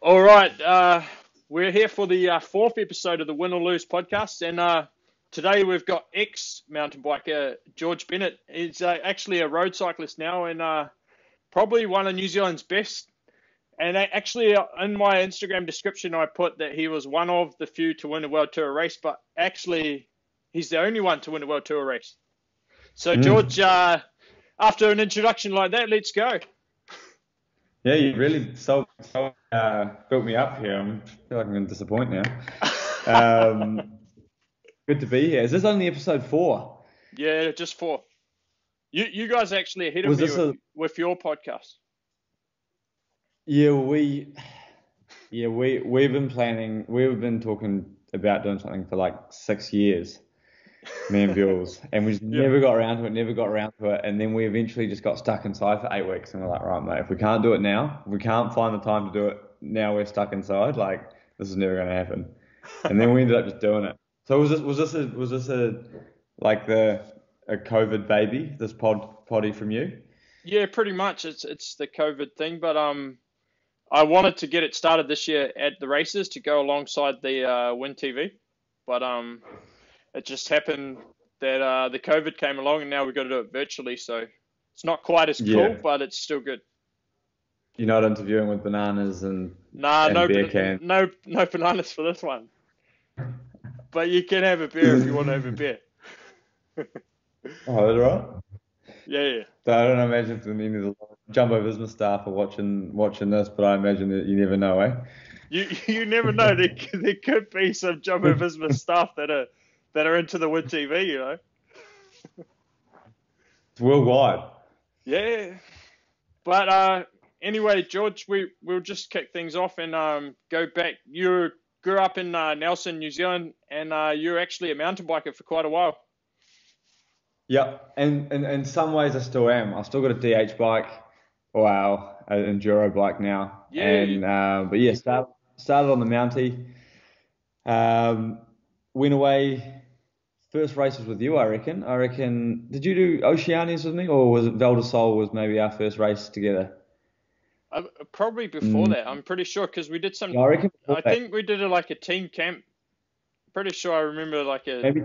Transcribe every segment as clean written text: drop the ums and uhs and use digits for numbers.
All right, we're here for the fourth episode of the Win or Lose podcast, and today we've got ex-mountain biker George Bennett. He's actually a road cyclist now, and probably one of New Zealand's best. And actually, in my Instagram description, I put that he was one of the few to win a World Tour race, but actually, he's the only one to win a World Tour race. So, George, after an introduction like that, let's go. Yeah, you really built me up here. I feel like I'm going to disappoint now. Good to be here. Is this only episode 4? Yeah, just 4. You guys are actually ahead of Was me this with your podcast. Yeah, we've been planning. We've been talking about doing something for like 6 years, me and Bills, and we just never got around to it. And then we eventually just got stuck inside for 8 weeks, and we're like, right, mate, if we can't do it now, if we can't find the time to do it now, we're stuck inside. Like, this is never going to happen. And then we ended up just doing it. So was this a COVID baby? This potty from you? Yeah, pretty much. It's the COVID thing, but I wanted to get it started this year at the races to go alongside the Win TV, but it just happened that the COVID came along, and now we've got to do it virtually. So it's not quite as cool, but it's still good. You're not interviewing with bananas and beer cans. No bananas for this one. But you can have a beer if you want to have a beer. Oh, that's right. Yeah. So I don't imagine if any of the Jumbo business staff are watching this, but I imagine that you never know, eh? You never know. There could be some Jumbo business staff that are into the Win TV, you know. It's worldwide. Yeah. But anyway, George, we'll just kick things off and go back. You grew up in Nelson, New Zealand, and you're actually a mountain biker for quite a while. Yeah, and in some ways I still am. I still got a DH bike, an enduro bike now. Yeah. And but yeah, started on the Mountie. Went away. First race was with you, I reckon. Did you do Oceanias with me, or was it Val de Sol was maybe our first race together? Probably before that. I'm pretty sure because we did some. Yeah, I think we did a team camp. Pretty sure I remember like a maybe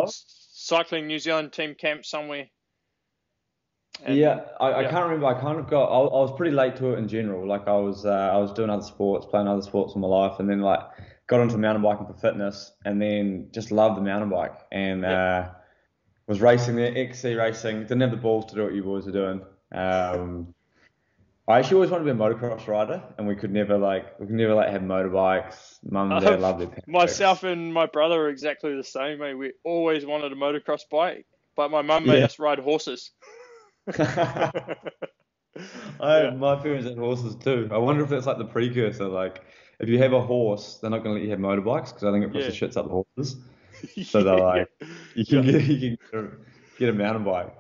Cycling New Zealand team camp somewhere. And, I can't remember. I was pretty late to it in general. Like I was doing other sports, playing other sports in my life, and then like got into mountain biking for fitness, and then just loved the mountain bike, and was racing there, XC racing. Didn't have the balls to do what you boys are doing. I actually always wanted to be a motocross rider, and we could never have motorbikes. Mum and Dad loved it. Myself and my brother are exactly the same, mate. We always wanted a motocross bike, but my mum made us ride horses. My parents had horses too. I wonder if that's like the precursor. Like, if you have a horse, they're not going to let you have motorbikes because I think it puts the shits up the horses. So they're like, you can get a mountain bike.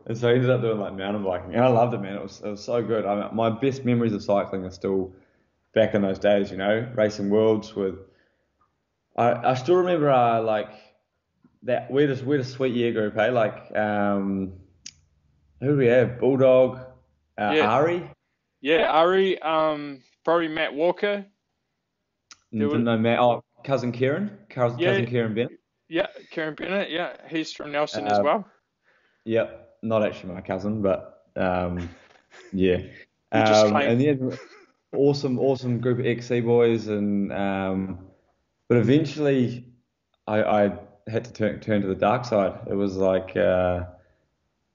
And so I ended up doing like mountain biking, and I loved it, man. It was so good. My best memories of cycling are still back in those days, you know, racing worlds with. I still remember like that. We had a sweet year group, hey? Like who do we have? Bulldog, Ari. Yeah, Ari. Probably Matt Walker. No, Matt. Oh, cousin Kieran. Cousin Kieran Bennett. Yeah, Kieran Bennett. Yeah, he's from Nelson as well. Yep. Not actually my cousin, but yeah. And yeah, awesome group of XC boys, and but eventually I had to turn to the dark side. It was like I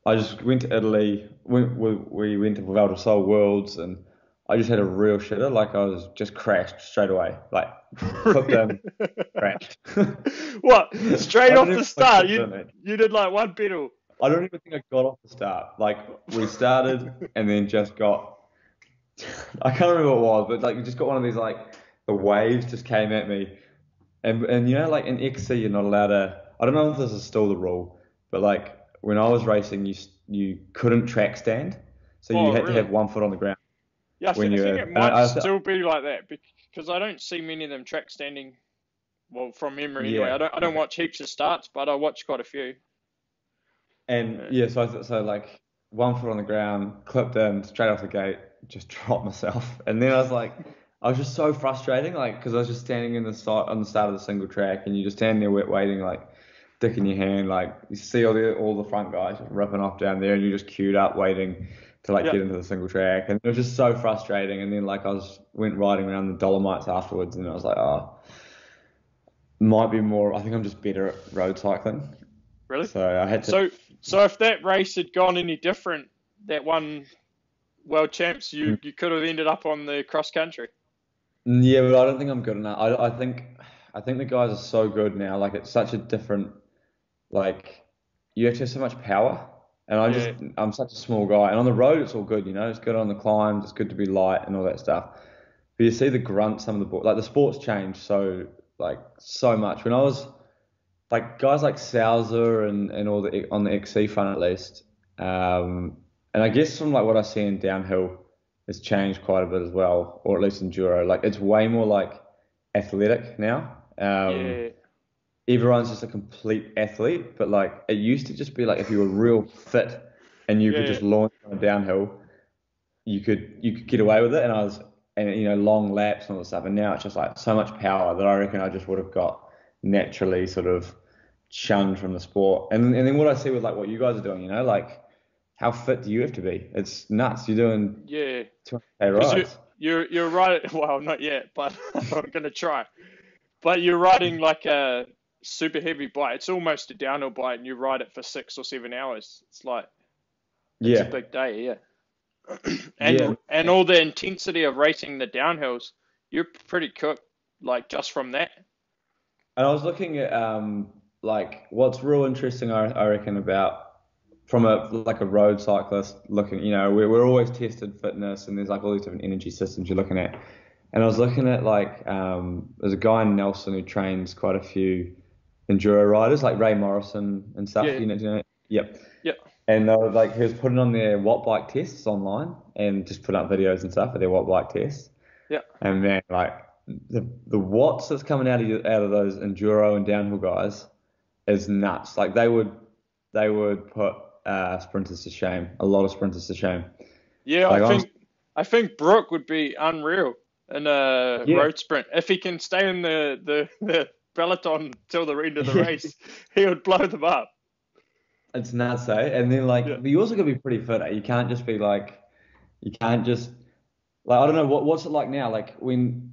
just went to Italy. We went to Val de Sol Worlds, and I just had a real shitter. Like I was just crashed straight away. Like flipped in, crashed. What? Straight off the start? You did like one pedal. I don't even think I got off the start. Like we started and then just got. I can't remember what it was, but like you just got one of these like the waves just came at me, and you know like in XC you're not allowed to. I don't know if this is still the rule, but like when I was racing you couldn't track stand, so you had to have 1 foot on the ground. Yeah, I think it might still be like that because I don't see many of them track standing. Well, from memory anyway. I don't watch heaps of starts, but I watch quite a few. And so like 1 foot on the ground, clipped in straight off the gate, just dropped myself. And then I was like, I was just so frustrating, like, because I was just standing on the start of the single track, and you just stand there waiting, like, dick in your hand, like, you see all the front guys just ripping off down there, and you're just queued up waiting to like Yeah. get into the single track, and it was just so frustrating. And then like went riding around the Dolomites afterwards, and I was like, oh, might be more. I think I'm just better at road cycling, Really? so I had to. So if that race had gone any different, that one world champs, you could have ended up on the cross country. Yeah, but I don't think I'm good enough. I think the guys are so good now. Like it's such a different like you have to have so much power. And Yeah. I'm such a small guy. And on the road it's all good, you know, it's good on the climbs, it's good to be light and all that stuff. But you see the grunt, some of the like the sports change so much. When I was like guys like Souser and all the on the XC front at least. And I guess from like what I see in downhill, it's changed quite a bit as well, or at least enduro. Like it's way more like athletic now. Yeah. Everyone's just a complete athlete, but like it used to just be like if you were real fit and you could Yeah. just launch on a downhill, you could get away with it, and you know long laps and all this stuff. And now it's just like so much power that I reckon I just would have got naturally sort of shunned from the sport. And then what I see with like what you guys are doing, you know, like how fit do you have to be? It's nuts. You're doing Yeah. 200K Because rides. you're right. Well, not yet, but I'm gonna try. But you're riding like a super heavy bike. It's almost a downhill bike, and you ride it for 6 or 7 hours. It's a Yeah, big day, yeah. yeah. And all the intensity of racing the downhills, you're pretty cooked, like just from that. And I was looking at like what's real interesting I reckon about from a road cyclist looking, you know, we're always tested fitness and there's like all these different energy systems you're looking at. And I was looking at like there's a guy in Nelson who trains quite a few enduro riders like Ray Morrison and stuff, Yeah, you know, yep. yeah, And they were like he was putting on their watt bike tests online and just put up videos and stuff for their watt bike tests. yeah, And man, like the watts that's coming out of those enduro and downhill guys is nuts. Like they would put sprinters to shame, a lot of sprinters to shame. yeah. Like I think Brooke would be unreal in a yeah, road sprint if he can stay in the peloton till the end of the race. He would blow them up. it's nuts, eh? And then like, Yeah, but you also got to be pretty fit. Eh? You can't just be like, you can't just like I don't know what's it like now. Like when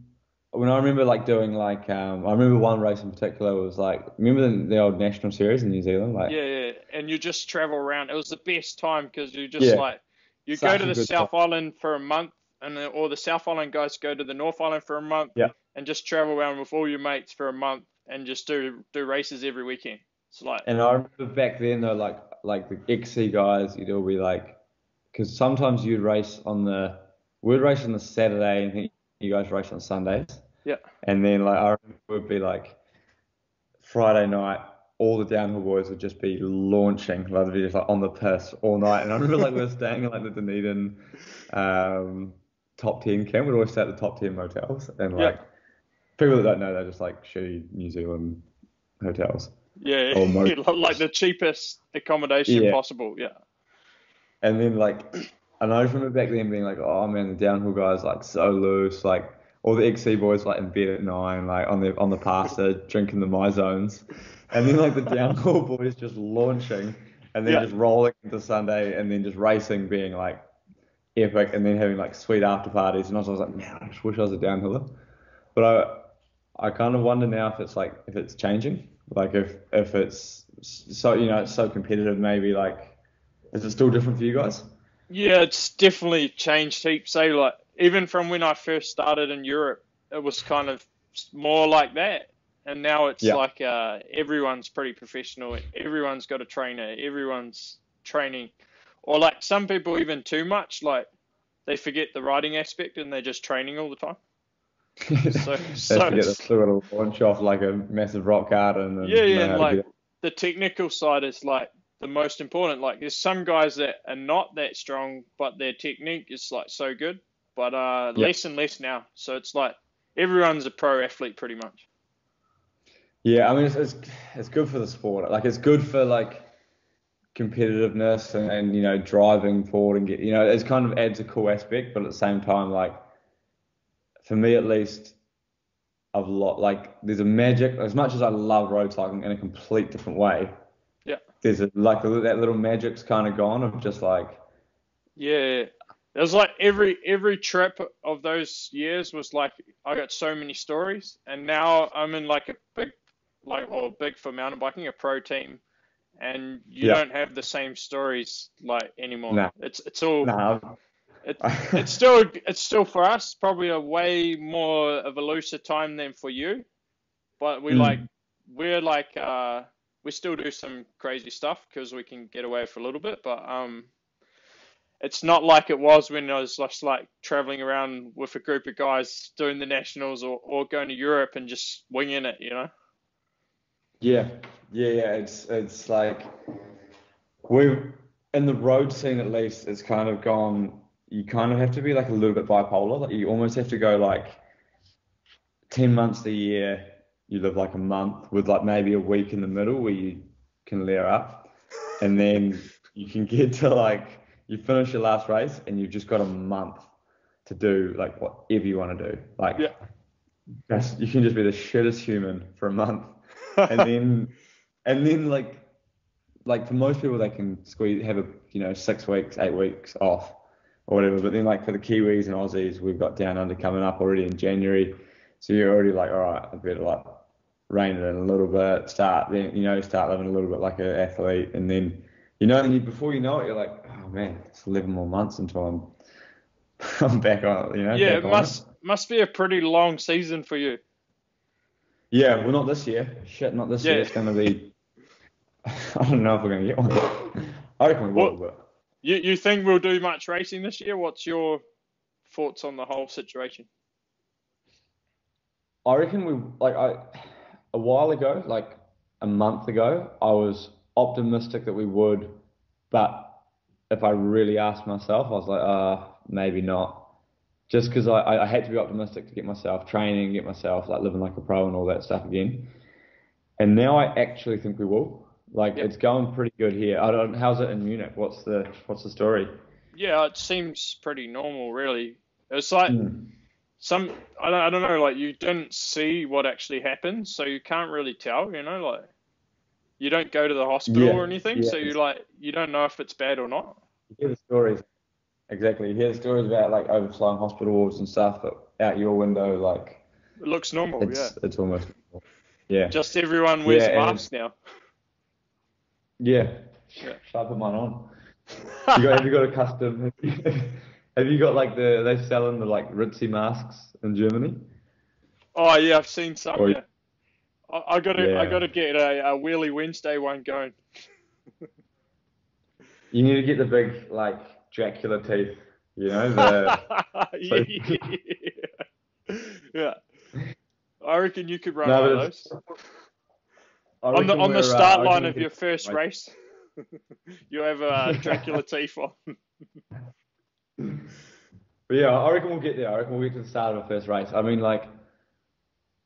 I remember like doing like I remember one race in particular was like remember the old national series in New Zealand like yeah, yeah. And you just travel around. It was the best time because you just yeah, like you go such to a the good time. South Island for a month, or the South Island guys go to the North Island for a month, Yeah. and just travel around with all your mates for a month and just do races every weekend. It's like, And I remember back then though, like the XC guys, you'd all be like, because sometimes we'd race on the Saturday and then you guys race on Sundays, yeah, and then like I remember it would be like Friday night, all the downhill boys would just be launching, like they'd be just like on the piss all night. And I remember like we were staying in like the Dunedin top 10 camp. We'd always stay at the top 10 motels, and yeah, like people that don't know, they're just like shitty New Zealand hotels yeah, or motels. like the cheapest accommodation Yeah. possible. Yeah, And then like, and I just remember back then being like, oh man, the downhill guys like so loose, like all the XC boys like in bed at 9, like on the pasta, drinking the my zones, and then like the downhill boys just launching, and then yeah, just rolling into Sunday, and then just racing being like epic, and then having like sweet after parties, and I was like, man, I just wish I was a downhiller, but I kind of wonder now if it's changing, like if it's so you know it's so competitive, maybe like is it still different for you guys? yeah. It's definitely changed heaps. Say like even from when I first started in Europe, it was kind of more like that. And now it's Yeah. like everyone's pretty professional. Everyone's got a trainer. Everyone's training, or like some people even too much. Like they forget the riding aspect and they're just training all the time. So They so forget they've it's still got to launch off like a massive rock garden yeah, and yeah, know and how to like get it. the technical side is like the most important. Like there's some guys that are not that strong, but their technique is like so good. But Yeah. less and less now. So it's like everyone's a pro athlete pretty much. Yeah, I mean it's good for the sport. Like it's good for like competitiveness and you know driving forward and get you know it's kind of adds a cool aspect, but at the same time like for me at least, there's a magic. As much as I love road cycling in a complete different way, Yeah. there's that little magic's kind of gone of just like, Yeah. It was like every trip of those years was like I got so many stories, and now I'm in like a big for mountain biking, a pro team, and you yeah, don't have the same stories like anymore. nah, It's all nah. it it's still for us probably a way more of a looser time than for you, but Mm, we're like we still do some crazy stuff because we can get away for a little bit, but it's not like it was when I was just like traveling around with a group of guys doing the nationals or going to Europe and just winging it, you know? yeah, yeah. It's like we've in the road scene at least. It's kind of gone. You kind of have to be like a little bit bipolar. Like you almost have to go like 10 months a year. You live like a month with like maybe a week in the middle where you can layer up, and then you can get to like you finish your last race and you've just got a month to do like whatever you want to do. Like Yeah. you can just be the shittest human for a month, and then like for most people they can squeeze have a 6 weeks, 8 weeks off or whatever. But then like for the Kiwis and Aussies, we've got Down Under coming up already in January, so you're already like, all right, I better like rein it in a little bit, start living a little bit like an athlete, and then before you know it, you're like, oh man, it's 11 more months until I'm back on, Yeah, back it on it. must be a pretty long season for you. Yeah, well, not this year. Shit, not this year. Yeah. It's going to be. I don't know if we're going to get one. I reckon we What will, but you think we'll do much racing this year? What's your thoughts on the whole situation? I reckon a while ago, like a month ago, I was optimistic that we would, but if I really asked myself, I was like, maybe not. Just because I had to be optimistic to get myself training, get myself like living like a pro and all that stuff again. And now I actually think we will. Like Yeah. it's going pretty good here. I don't. How's it in Munich? What's the story? Yeah, it seems pretty normal, really. It's like Mm. some I don't know, like you didn't see what actually happened, so you can't really tell, like you don't go to the hospital or Yeah, anything, yeah. so you don't know if it's bad or not. You hear the stories. Exactly. You hear the stories about like overflowing hospital wards and stuff, but out your window, like It looks normal, yeah. it's almost yeah, Just everyone yeah, wears and masks now. yeah. Yeah. Should I put mine on? Have you got a custom? Have you got like they selling the like ritzy masks in Germany? Oh yeah, I've seen some, Or yeah. I gotta yeah, get a Wheelie Wednesday one going. you need to get the big like Dracula teeth. You know the so Yeah. I reckon you could run no, one but of it's those. I On the reckon on the we're start I line reckon we'll of get your first race, you have a Dracula teeth on. But yeah, I reckon we'll get there. I reckon we'll get to the start of the first race. I mean, like,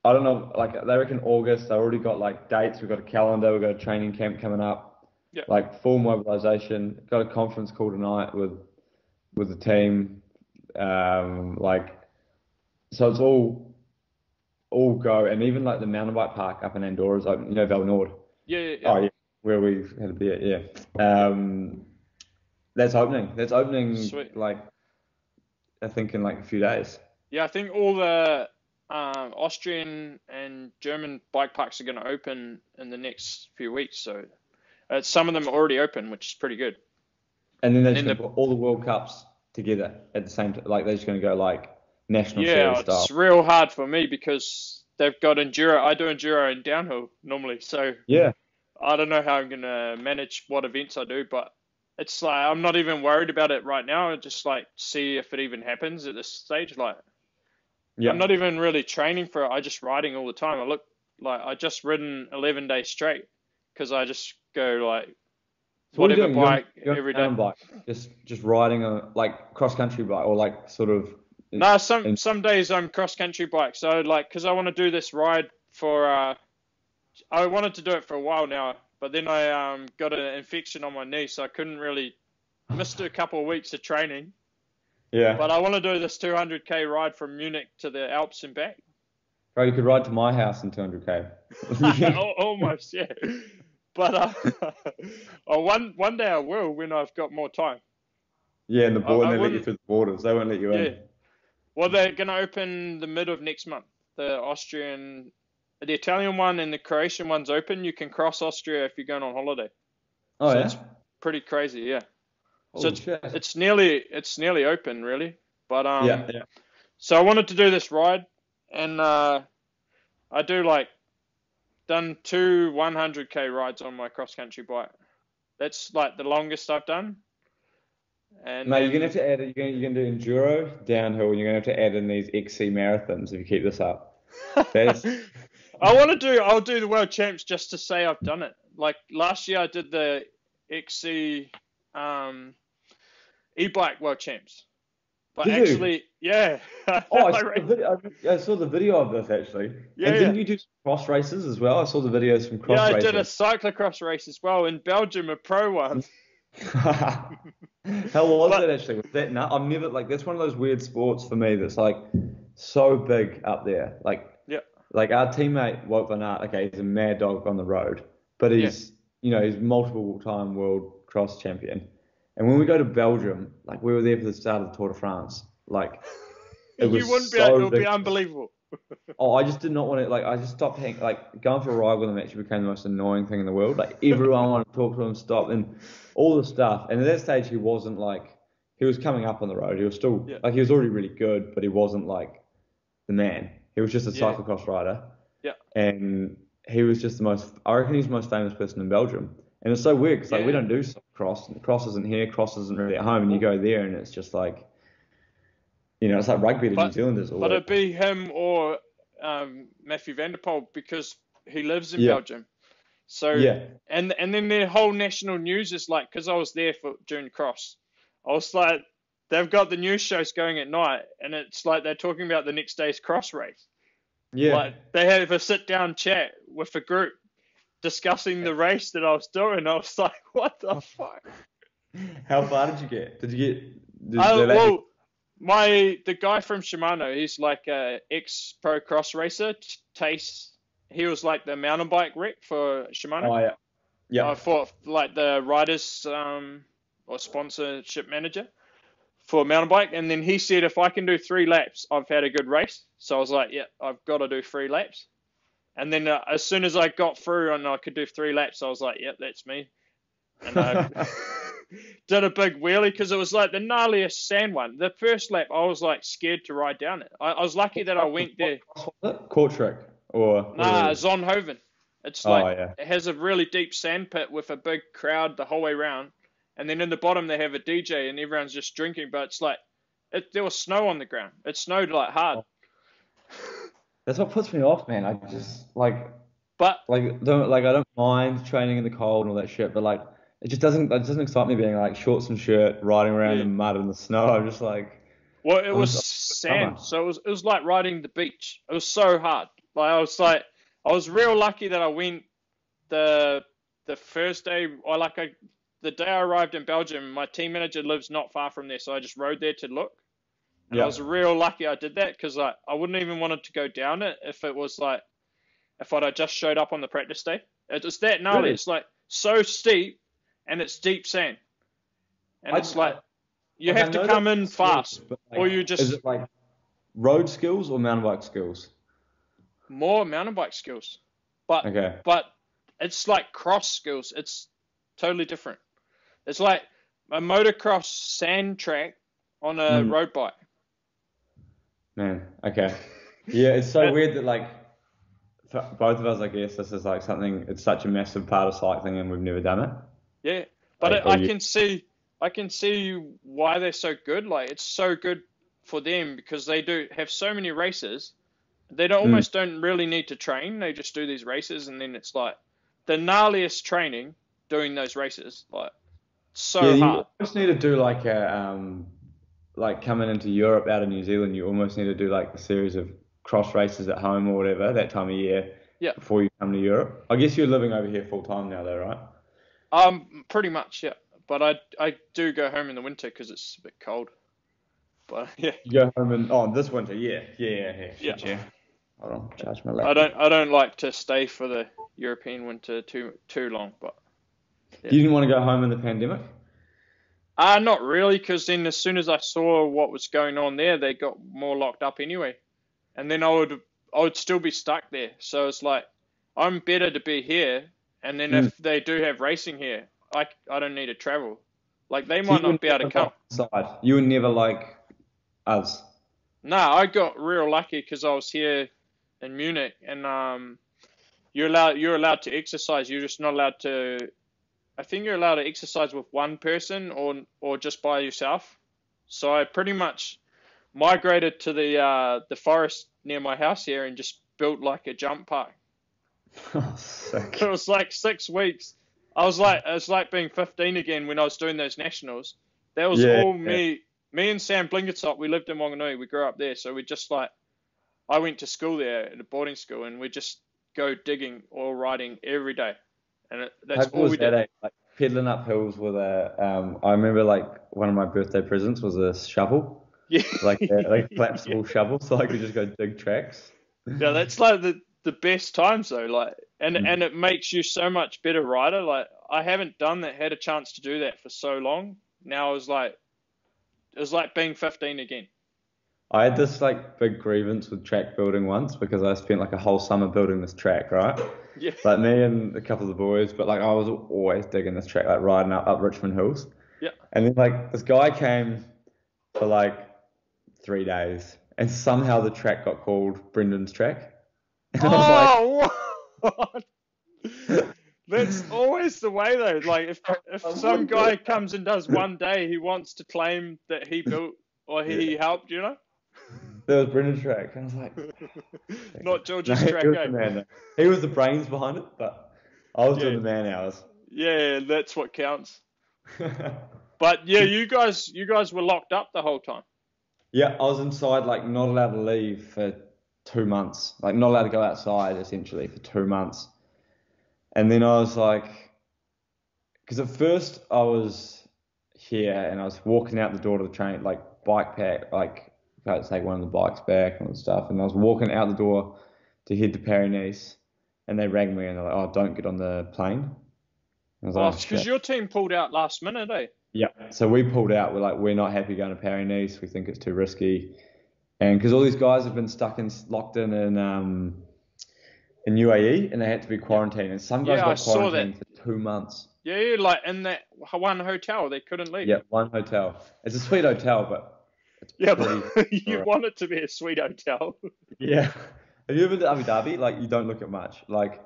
I don't know, like they reckon August. They already got like dates. We've got a calendar. We've got a training camp coming up. Yeah. Like full mobilization. Got a conference call tonight with the team. Like, so it's all go. And even like the mountain bike park up in Andorra is open. Val Nord. Yeah, yeah, yeah. Oh yeah, where we had a beer. Yeah. Yeah. That's opening. That's opening. Sweet. Like I think in like a few days. Yeah, I think all the Austrian and German bike parks are going to open in the next few weeks. So some of them are already open, which is pretty good. And then they're And just then going to put all the World Cups together at the same time. Like they're just going to go like national yeah, series it's style. real hard for me because they've got enduro. I do enduro and downhill normally, so Yeah. I don't know how I'm going to manage what events I do, but it's like I'm not even worried about it right now. I just like see if it even happens at this stage. Like I'm Yeah. not even really training for it. I just riding all the time. I just ridden 11 days straight because I just go like So what are you whatever doing? bike You're on every a day. mountain bike, just riding a like cross country bike or like sort of. No, some In, some days I'm cross country bike. So like because I want to do this ride for I wanted to do it for a while now, but then I got an infection on my knee, so I couldn't really missed a couple of weeks of training. Yeah. But I want to do this 200k ride from Munich to the Alps and back. Bro, you could ride to my house in 200k. Almost, yeah. But one day I will when I've got more time. Yeah, and I they let you wouldn't. through the borders. They won't let you Yeah. in. Well, they're going to open the mid of next month. The Italian one and the Croatian one's open. You can cross Austria if you're going on holiday. Oh So yeah? it's pretty crazy, yeah. So Holy shit. it's nearly open, really. But Yeah, yeah. so I wanted to do this ride, and I done two 100k rides on my cross country bike. That's like the longest I've done. And Mate, you're gonna then have to add you're gonna do enduro, downhill, and you're gonna have to add in these XC marathons if you keep this up. That's I'll do the world champs just to say I've done it. Like last year I did the XC um, e-bike world champs. But Did you? actually, yeah. Oh, I saw the video of this actually. Yeah, And yeah. didn't you do some cross races as well? I saw the videos from Yeah, cross I did a racing. cyclocross race as well in Belgium, a pro one. How was But that actually? Was that nut? I've never like that's one of those weird sports for me that's like so big up there. yeah, Like our teammate Wout van Aert, okay, he's a mad dog on the road, but yeah. he's multiple time world cross champion. And when we go to Belgium, like we were there for the start of the Tour de France, like it You was wouldn't be. so It would be ridiculous. unbelievable. Oh, I just did not want to like I just stopped like going for a ride with him actually became the most annoying thing in the world. Like everyone wanted to talk to him, stop and all the stuff. And at that stage he wasn't like he was coming up on the road. He was still Yeah, like he was already really good, but he wasn't like the man. He was just a yeah, cyclocross rider yeah, and he was just the most. I reckon he's the most famous person in Belgium, and it's so weird because like we yeah. don't do cross, and cross isn't here, cross isn't really at home, and you Well, go there and it's just like it's like rugby to New but Zealanders or but whatever. it'd be him or Matthew Van der Poel because he lives in Yeah, Belgium. So yeah, and then their whole national news is like because I was there for during cross, I was like they've got the news shows going at night, and it's like they're talking about the next day's cross race. yeah. Like they have a sit down chat with a group discussing the race that I was doing. I was like, what the fuck? How far did you get? Did you get? Did I they let you? well, the guy from Shimano, he's like a ex pro cross racer. Tace, he was like the mountain bike rep for Shimano. Oh yeah, yeah. For like the riders or sponsorship manager for mountain bike, and then he said if I can do 3 laps, I've had a good race. So I was like, yeah, I've got to do 3 laps. And then as soon as I got through and I could do 3 laps, I was like, yep, that's me. And I did a big wheelie because it was like the gnarliest sand one. The first lap, I was like scared to ride down it. I was lucky that I went there. What was it? Court trick or whatever Nah, it is. Zonhoven. It's Oh like yeah. it has a really deep sand pit with a big crowd the whole way around, and then in the bottom they have a DJ and everyone's just drinking. But it's like there was snow on the ground. It snowed like hard. That's what puts me off, man. I just But I don't mind training in the cold and all that shit, but like it doesn't excite me being like shorts and shirt riding around yeah, in mud and the snow. I'm just like well, it I'm was just sand, summer. so it was like riding the beach. It was so hard. I was real lucky that I went the first day. The day I arrived in Belgium, my team manager lives not far from there, so I just rode there to look. And I Yeah. was real lucky I did that because I wouldn't even wanted to go down it if it was like if I'd have just showed up on the practice day. It's that gnarly. Really? It's like so steep and it's deep sand, and it's like you I have to know come that in skills, fast, but or you is just it like road skills or mountain bike skills? more mountain bike skills. But Okay. but it's like cross skills. It's totally different. It's like a motocross sand track on a Mm, road bike. man. Okay. Yeah, it's so Uh, weird that like for both of us, I guess this is like something. It's such a massive part of cycling, and we've never done it. Yeah, but Like, or I you. can see why they're so good. Like it's so good for them because they do have so many races. They Mm. almost don't really need to train. They just do these races, and then it's like the gnarliest training doing those races. Like Yeah, so you hard. almost need to do like coming into Europe out of New Zealand, you almost need to do like a series of cross races at home or whatever that time of year Yeah. before you come to Europe. I guess you're living over here full time now, though, right? Pretty much, yeah. But I do go home in the winter because it's a bit cold. But yeah, You go home and this winter, yeah. yeah. Shit, yeah. Hold on, charge my I laptop. don't like to stay for the European winter too long. But yeah. You didn't want to go home in the pandemic? Not really, because then as soon as I saw what was going on there, they got more locked up anyway, and then I would still be stuck there. So it's like I'm better to be here, and then if they do have racing here, I don't need to travel. Like they So might you were not be able to never come. like inside. You were never like us. No, I got real lucky because I was here in Munich, and you're allowed to exercise. You're just not allowed to. I think you're allowed to exercise with one person or just by yourself. So I pretty much migrated to the forest near my house here and just built like a jump park. Oh, sick. It was like 6 weeks. It was like being 15 again when I was doing those nationals. That was Yeah, all yeah. me and Sam Blinkertop. We lived in Wanganui. We grew up there, so we just like I went to school there at a boarding school, and we just go digging or riding every day, and that's How cool all was we that, did. eh? Like pedaling up hills with I remember like one of my birthday presents was a shovel, Yeah, like a yeah, collapsible shovel, so I could just go dig tracks. yeah. That's like the best times though. Like, and it makes you so much better rider. Like, I haven't had a chance to do that for so long. Now it was like being 15 again. I had this like big grievance with track building once because I spent like a whole summer building this track, right? Yeah, Like me and a couple of the boys, but like I was always digging this track, like riding up Richmond Hills. yeah. And then like this guy came for like 3 days, and somehow the track got called Brendan's track. And I was like, Oh, what? That's always the way though. Like if I some wouldn't do guy it. comes and does one day, he wants to claim that he built or he Yeah, helped, you know? that was Brendan's track. And I was like, Not no, George's he track, was eh? the man. He was the brains behind it, but I was doing Yeah, the man hours. yeah, that's what counts. But yeah, you guys were locked up the whole time. Yeah, I was inside, like not allowed to leave for 2 months, like not allowed to go outside essentially for 2 months. And then I was like, because at first I was here and I was walking out the door to the train, like bike pack, like I had to take one of the bikes back and all the stuff. And I was walking out the door to head to Paris-Nice, and they rang me and they're like, "Oh, don't get on the plane." And I was Oh, like, "Oh it's because shit." your team pulled out last minute, eh? Yeah. So we pulled out. We're like, we're not happy going to Paris-Nice. We think it's too risky. And because all these guys have been locked in UAE, and they had to be Yeah, quarantined. And some guys yeah, I got saw that. quarantined for 2 months. Yeah, yeah, like in that one hotel, they couldn't leave. Yeah, one hotel. It's a sweet hotel, but it's Yeah, pretty. but you Alright. want it to be a sweet hotel. Yeah. Have you ever been to Abu Dhabi? Like, you don't look at much. Like,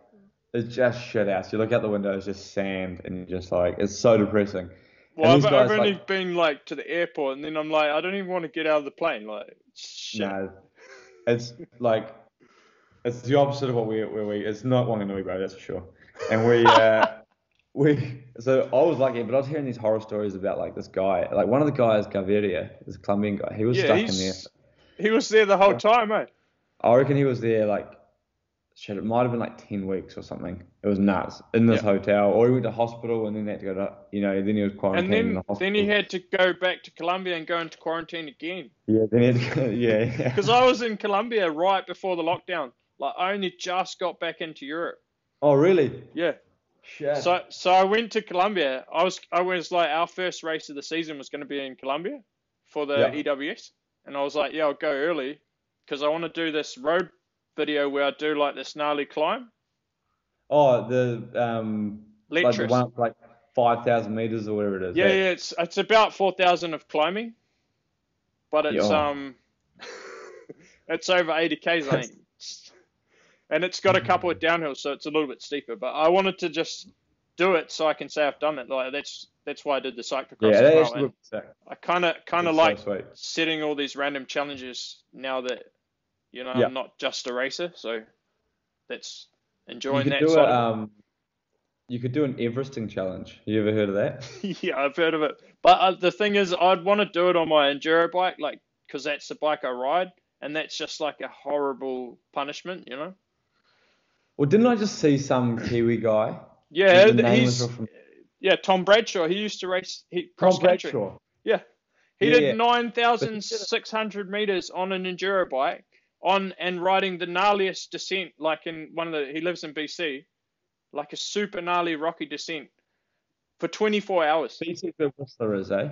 it's just shit house. You look out the window, it's just sand, and you're just like, it's so depressing. And Well, I've, these I've guys, like, only been like to the airport, and then I'm like, I don't even want to get out of the plane. Like, shit. no, it's like, it's the opposite of it's not Wanganui, bro, that's for sure. And so I was lucky, but I was hearing these horror stories about like this guy, like one of the guys, Gaviria, this Colombian guy, he was Yeah, stuck in there. he was there the whole time, eh? I reckon he was there like, shit, it might have been like 10 weeks or something. It was nuts in this Yeah, hotel, or he went to hospital and then had to go to, then he was and quarantined in then the then he hospital. had to go back to Colombia and go into quarantine again. Yeah, then he had to go, yeah. Because I was in Colombia right before the lockdown. Like, I only just got back into Europe. Oh, really? Yeah. Shit. So I went to Colombia. I was like, our first race of the season was going to be in Colombia for the Yeah. EWS, and I was like, yeah, I'll go early because I want to do this road video where I do like this gnarly climb. Oh, like the one Letras. up like 5,000 meters or whatever it is. Yeah, Hey. yeah, it's about 4,000 of climbing, but Yeah. it's it's over 80 k's, I think. And it's got a couple of downhills, so it's a little bit steeper. But I wanted to just do it so I can say I've done it. Like that's why I did the cyclocross Yeah, as that well. actually And looks sick. I kind of It's so like sweet. setting all these random challenges now that Yeah. I'm not just a racer. So that's You enjoying could that do a side of it. you could do an Everesting challenge. You ever heard of that? Yeah, I've heard of it. But the thing is, I'd want to do it on my enduro bike, like because that's the bike I ride, and that's just like a horrible punishment, you know. Well, didn't I just see some Kiwi guy? Yeah, The name was he's from yeah Tom Bradshaw. He used to race Tom cross country. Bradshaw. Yeah, He Yeah, did yeah. But he did it. 9,600 meters on an enduro bike and riding the gnarliest descent, like in he lives in BC, like a super gnarly rocky descent for 24 hours. BC for Whistler is, eh?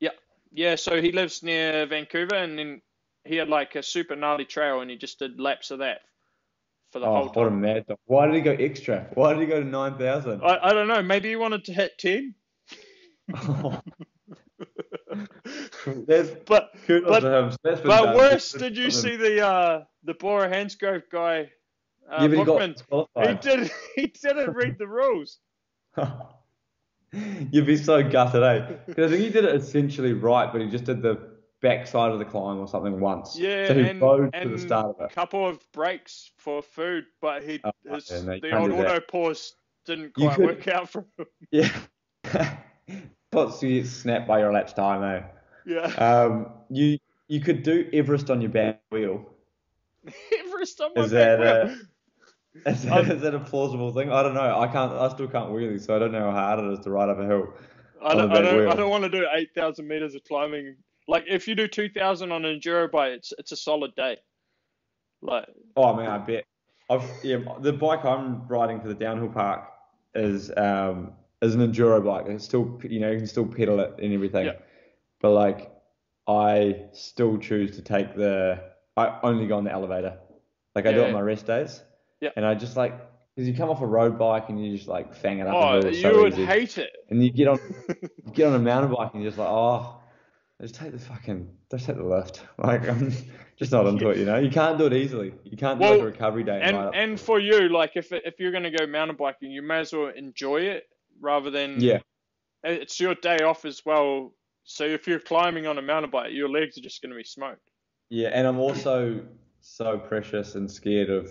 Yeah. Yeah, so he lives near Vancouver, and then he had like a super gnarly trail, and he just did laps of that for the Oh, whole what a time. mad dog. Why did he go extra? Why did he go to 9,000? I don't know, maybe he wanted to hit 10. That's but kudos but to him. So that's been but done. He's worse, done did you something. see the Bora Hansgrove guy, Yeah, but he got Bookman? He disqualified. did he didn't read the rules. You'd be so gutted, eh? Because I think he did it essentially right, but he just did the backside of the climb or something once. Yeah, So he rode to the and start of it. couple of breaks for food, but Oh, yeah, no, you the can't old do that. auto pause didn't You quite could, work out for him. yeah. Thought you get snapped by your elapsed time, eh? Yeah. You could do Everest on your back wheel. Everest on my Is back that wheel. is that a plausible thing? I don't know. I still can't wheelie, so I don't know how hard it is to ride up a hill on the back I wheel. don't want to do 8,000 meters of climbing. Like if you do 2,000 on an enduro bike, it's a solid day. Like Oh man, I bet. The bike I'm riding for the downhill park is an enduro bike. It's still you can still pedal it and everything. yeah, But like I still choose to take I only go on the elevator. Like I do it on yeah, my rest days. yeah. And I just like because you come off a road bike and you just like fang it up a Oh, hill, it's you so would easy. hate it. And you get on a mountain bike and you're just like, oh, just take the lift. Like I'm just not Yeah. into it, you know. You can't do it easily. You can't do like a Well, recovery day and ride up. and for you, like if you're gonna go mountain biking, you may as well enjoy it rather than Yeah, it's your day off as well. So if you're climbing on a mountain bike, your legs are just gonna be smoked. yeah. And I'm also so precious and scared of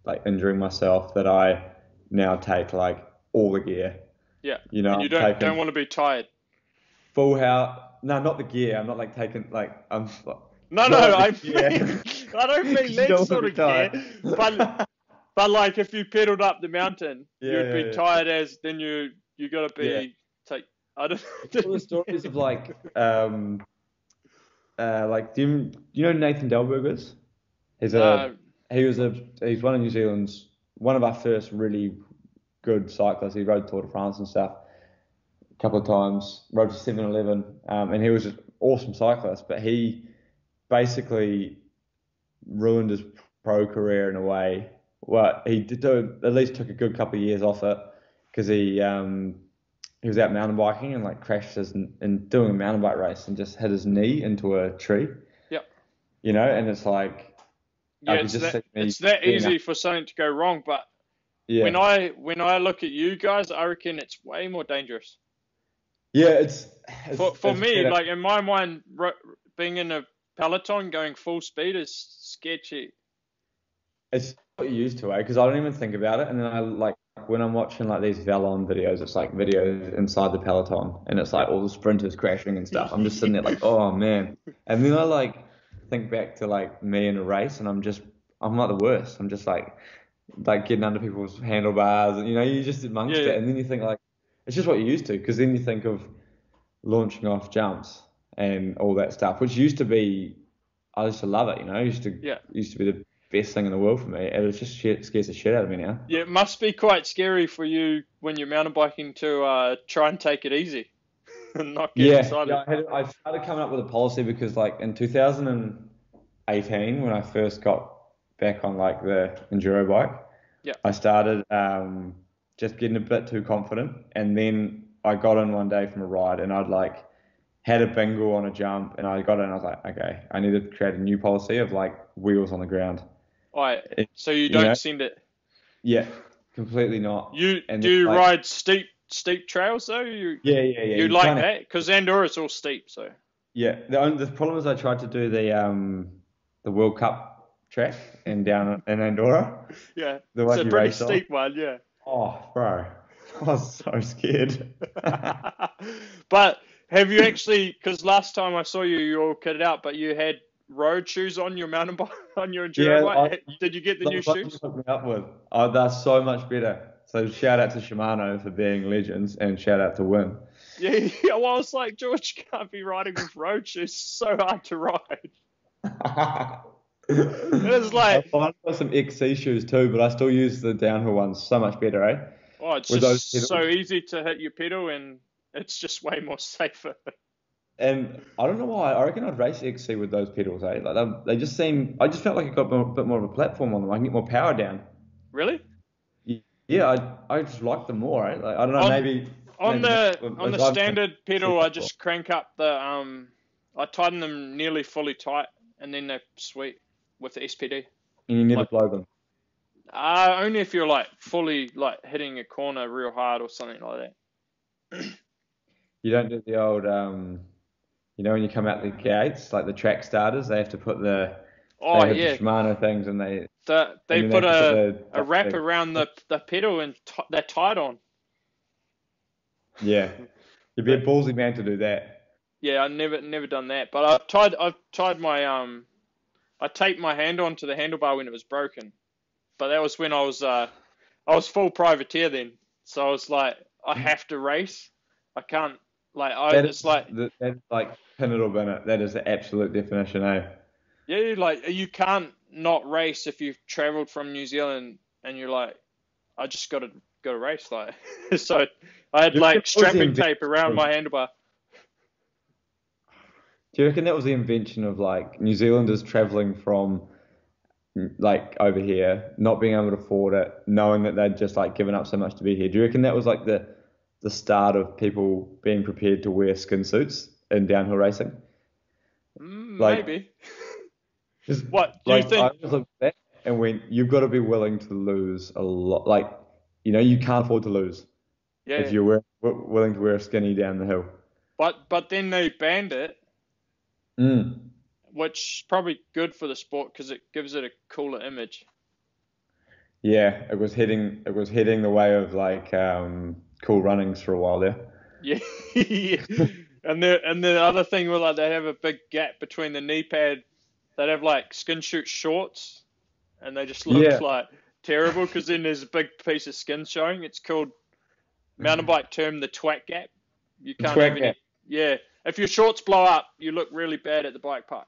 like injuring myself that I now take like all the gear. Yeah, You know, and you I'm don't taking want to be tired. full house. No, not the gear. I'm not like taking like I'm No, not like I the gear mean I don't mean because you that don't want to sort be of gear, tired. but like if you pedaled up the mountain, Yeah, you'd be yeah, tired as then you gotta yeah. be take I don't All the stories of like do you know Nathan Delbergers? He's uh he's one of New Zealand's one of our first really good cyclists. He rode Tour de France and stuff a couple of times, rode to 7-Eleven, and he was an awesome cyclist, but he basically ruined his pro career in a way. Well, at least took a good couple of years off it because he was out mountain biking and like crashed in doing a mountain bike race and just hit his knee into a tree. Yep. You know, and it's like Yeah, I could just see me it's that being easy for something to go wrong, but yeah, when I look at you guys, I reckon it's way more dangerous. yeah. For It's me, better. like in my mind, being in a peloton going full speed is sketchy. It's what you're used to, eh? Because I don't even think about it, and then I like when I'm watching like these Vallon videos, it's like videos inside the peloton, and it's like Yep. all the sprinters crashing and stuff. I'm just sitting there like, oh man, and then I like think back to like me in a race, and I'm like the worst. I'm just like getting under people's handlebars, and you're just amongst Yeah, it, and then you think like it's just what you're used to, because then you think of launching off jumps and all that stuff, which used to be, I used to love it, yeah, used to be the best thing in the world for me, and it's just scares the shit out of me now. yeah. It must be quite scary for you when you're mountain biking to try and take it easy and not get Yeah, excited. yeah. I started coming up with a policy because like in 2018 when I first got back on like the enduro bike, Yeah. I started just getting a bit too confident, and then I got in one day from a ride, and I'd like had a bingo on a jump, and I got in, and I was like, okay, I need to create a new policy of like wheels on the ground. Alright, It- so you you know, don't send it. yeah, completely not. You And do then, you like, ride steep trails though? yeah, You you like kind of, that? Because Andora's all steep, so yeah. The problem is I tried to do the World Cup track and down in Andorra, yeah, the it's one a you pretty raced on. steep one, yeah. Oh, bro, I was so scared. But have you actually? Because last time I saw you, you were all kitted out, but you had road shoes on your mountain bike, on your enduro Yeah, bike. Did you get the new those ones you shoes? hooked me up with, they're so much better. So shout out to Shimano for being legends, and shout out to Win. Yeah, yeah, well, I was like, George can't be riding with road shoes. It's so hard to ride. It was I like, find I've got some XC shoes too, but I still use the downhill ones so much better, eh? oh, it's With those just so pedals. easy to hit your pedal, and it's just way more safer. And I don't know why. I reckon I'd race XC with those pedals, eh? Like they just seem. I just felt like I got a bit more of a platform on them. I can get more power down. Really? Yeah, I just like them more, eh? Like I don't know, On on maybe the on the as I've standard seen pedal, I before. just crank up the I tighten them nearly fully tight, and then they're sweet with the SPD. And you never Like, blow them. only if you're like fully like hitting a corner real hard or something like that. You don't do the old when you come out the gates, like the track starters, they have to put Oh they have the yeah, Shimano things they and then they put have to put a wrap the around the pedal and they're tied on. yeah. You'd be a But ballsy man to do that. yeah, I never done that. But I've tied my I taped my hand onto the handlebar when it was broken. But that was when I was full privateer then. So I was like, I have to race. I can't That it's is like that's like pin it or bin it. That is the absolute definition, eh? yeah, like you can't not race if you've travelled from New Zealand and you're like, I just gotta race like so I had Do you reckon like that was the strapping invention tape around of, my handlebar. do you reckon that was the invention of like New Zealanders traveling from like over here, not being able to afford it, knowing that they'd just like given up so much to be here? Do you reckon that was like the start of people being prepared to wear skin suits in downhill racing? Like, Maybe. 'cause, What do you like I think? just looked at that and went, you've got to be willing to lose a lot. Like, you can't afford to lose if Yeah, you're willing to wear a skinny down the hill. but then they banned it, Mm. which is probably good for the sport because it gives it a cooler image. Yeah, it was heading the way of like cool runnings for a while there. Yeah, yeah. And the other thing was like they have a big gap between the knee pad. They'd have like skin shoot shorts, and they just look Yeah, like terrible because then there's a big piece of skin showing. It's called mountain bike term the twat gap. You can't have twag gap. any. Yeah, if your shorts blow up, you look really bad at the bike park.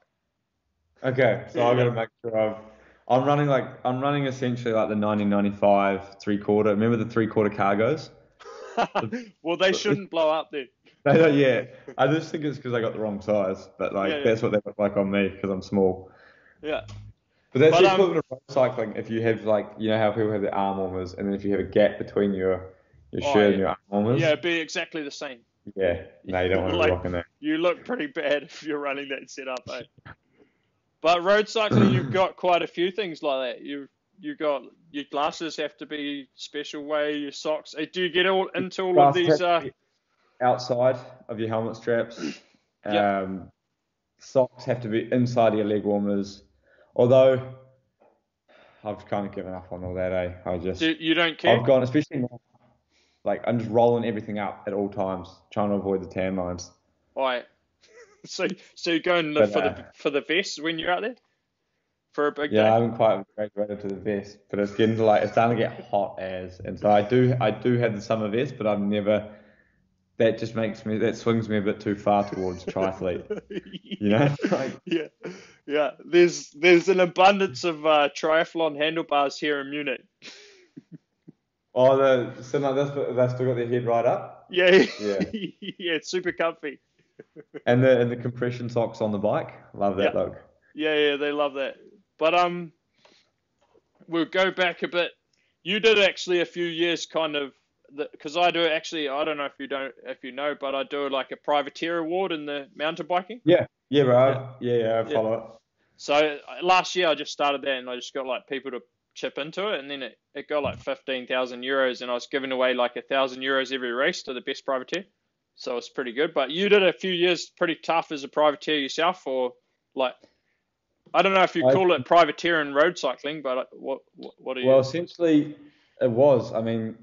Okay, so I've got Yeah. to make sure I'm running essentially like the 1995 three quarter. Remember the three quarter cargos? Well, they shouldn't blow up then. Yeah, I just think it's because I got the wrong size, but Yeah, like yeah, that's what they look like on me because I'm small. yeah. But that's But the equivalent of road cycling. If you have like how people have their arm warmers, and then if you have a gap between your oh shirt yeah, and your arm yeah, warmers, it'd be exactly the same. yeah, no, you don't want to be Like rocking that. you look pretty bad if you're running that setup, eh? But road cycling, you've got quite a few things like that. You got your glasses have to be special way. Your socks. Do you get all into all of Glasses these? have to be outside of your helmet straps. Yep. Um, Socks have to be inside your leg warmers. Although I've kind of given up on all that, eh? You don't care? I've gone, especially now, like I'm just rolling everything up at all times, trying to avoid the tan lines. All right. So you go and live But for the vest when you're out there for a big yeah, I day. haven't quite graduated to the vest, but it's starting to get hot as, and so I do have the summer vest, but I've never. That swings me a bit too far towards triathlete, you Yeah, know? Like, yeah, yeah. There's an abundance of triathlon handlebars here in Munich. oh, so no, that's still got their head right up. Yeah, Yeah, yeah. It's super comfy. and the compression socks on the bike, love Yeah, that look. yeah, yeah. They love that. But we'll go back a bit. You did actually a few years kind of because I do actually. I don't know if you know, but I do like a privateer award in the mountain biking. Yeah, yeah, Yeah, bro. Yeah, I yeah. follow it. So last year I just started that and I just got like people to chip into it and then it got like 15,000 euros and I was giving away like 1,000 euros every race to the best privateer. So it's pretty good. But you did a few years pretty tough as a privateer yourself or like, I don't know if you I call it privateer and road cycling, but what are Well, you? essentially, it was. I mean,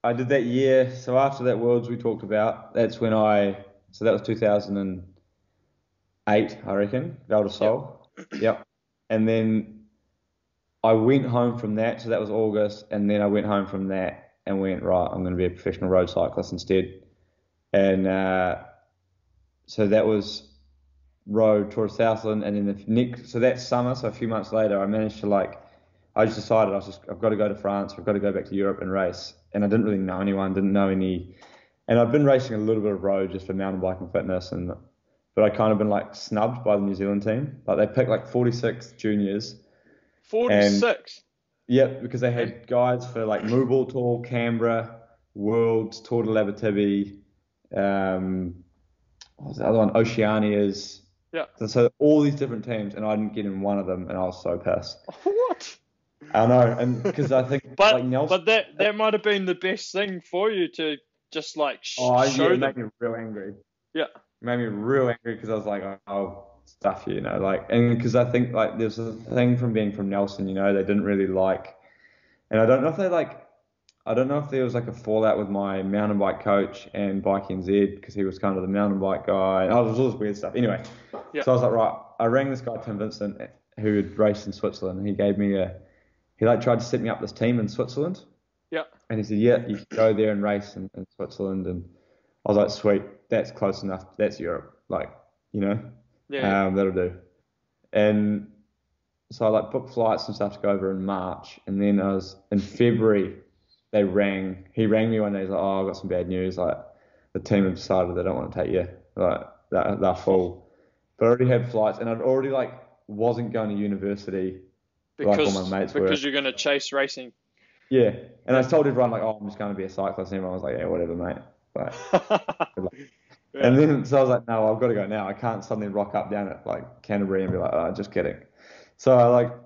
I did that year. So after that Worlds we talked about, that's when so that was 2008, I reckon, Val de Yep. Sol. Yep. And then I went home from that. So that was August. And then I went home from that and went, right, I'm going to be a professional road cyclist instead. And so that was rode towards Southland, and then so that summer, so a few months later, I managed to I just decided I've got to go to France, I've got to go back to Europe and race, and I didn't really know anyone, didn't know any, and I'd been racing a little bit of road just for mountain biking fitness, but I kind of been snubbed by the New Zealand team, they picked 46 juniors, and 46. yeah, because they had guys for Mooble Tour, Canberra, Worlds, Tour de l'Abitibi, what was the other one? Oceanias. Yeah. So all these different teams, and I didn't get in one of them, and I was so pissed. What? I know, and because I think Nelson. But that might have been the best thing for you to just show it them. made me real angry. Yeah. It made me real angry because I was like, oh, stuff you, and because I think there's a thing from being from Nelson, they didn't really and I don't know if I don't know if there was a fallout with my mountain bike coach and Bike NZ because he was kind of the mountain bike guy. And there was all this weird stuff. Anyway, Yeah. So I was like, right, I rang this guy, Tim Vincent, who had raced in Switzerland. And he gave me he tried to set me up this team in Switzerland. Yeah. And he said, yeah, you can go there and race in Switzerland. And I was like, sweet, that's close enough. That's Europe. Yeah. That'll do. And so I booked flights and stuff to go over in March. And then I was in February. He rang me one day. He's like, oh, I've got some bad news. The team have decided they don't want to take you. They're full. But I already had flights, and I'd already wasn't going to university because all my mates were. Because you're going to chase racing. Yeah, and I told everyone oh, I'm just going to be a cyclist, and everyone was like, yeah, whatever, mate. Yeah. And then so I was like, no, I've got to go now. I can't suddenly rock up down at Canterbury and be like, oh, just kidding. So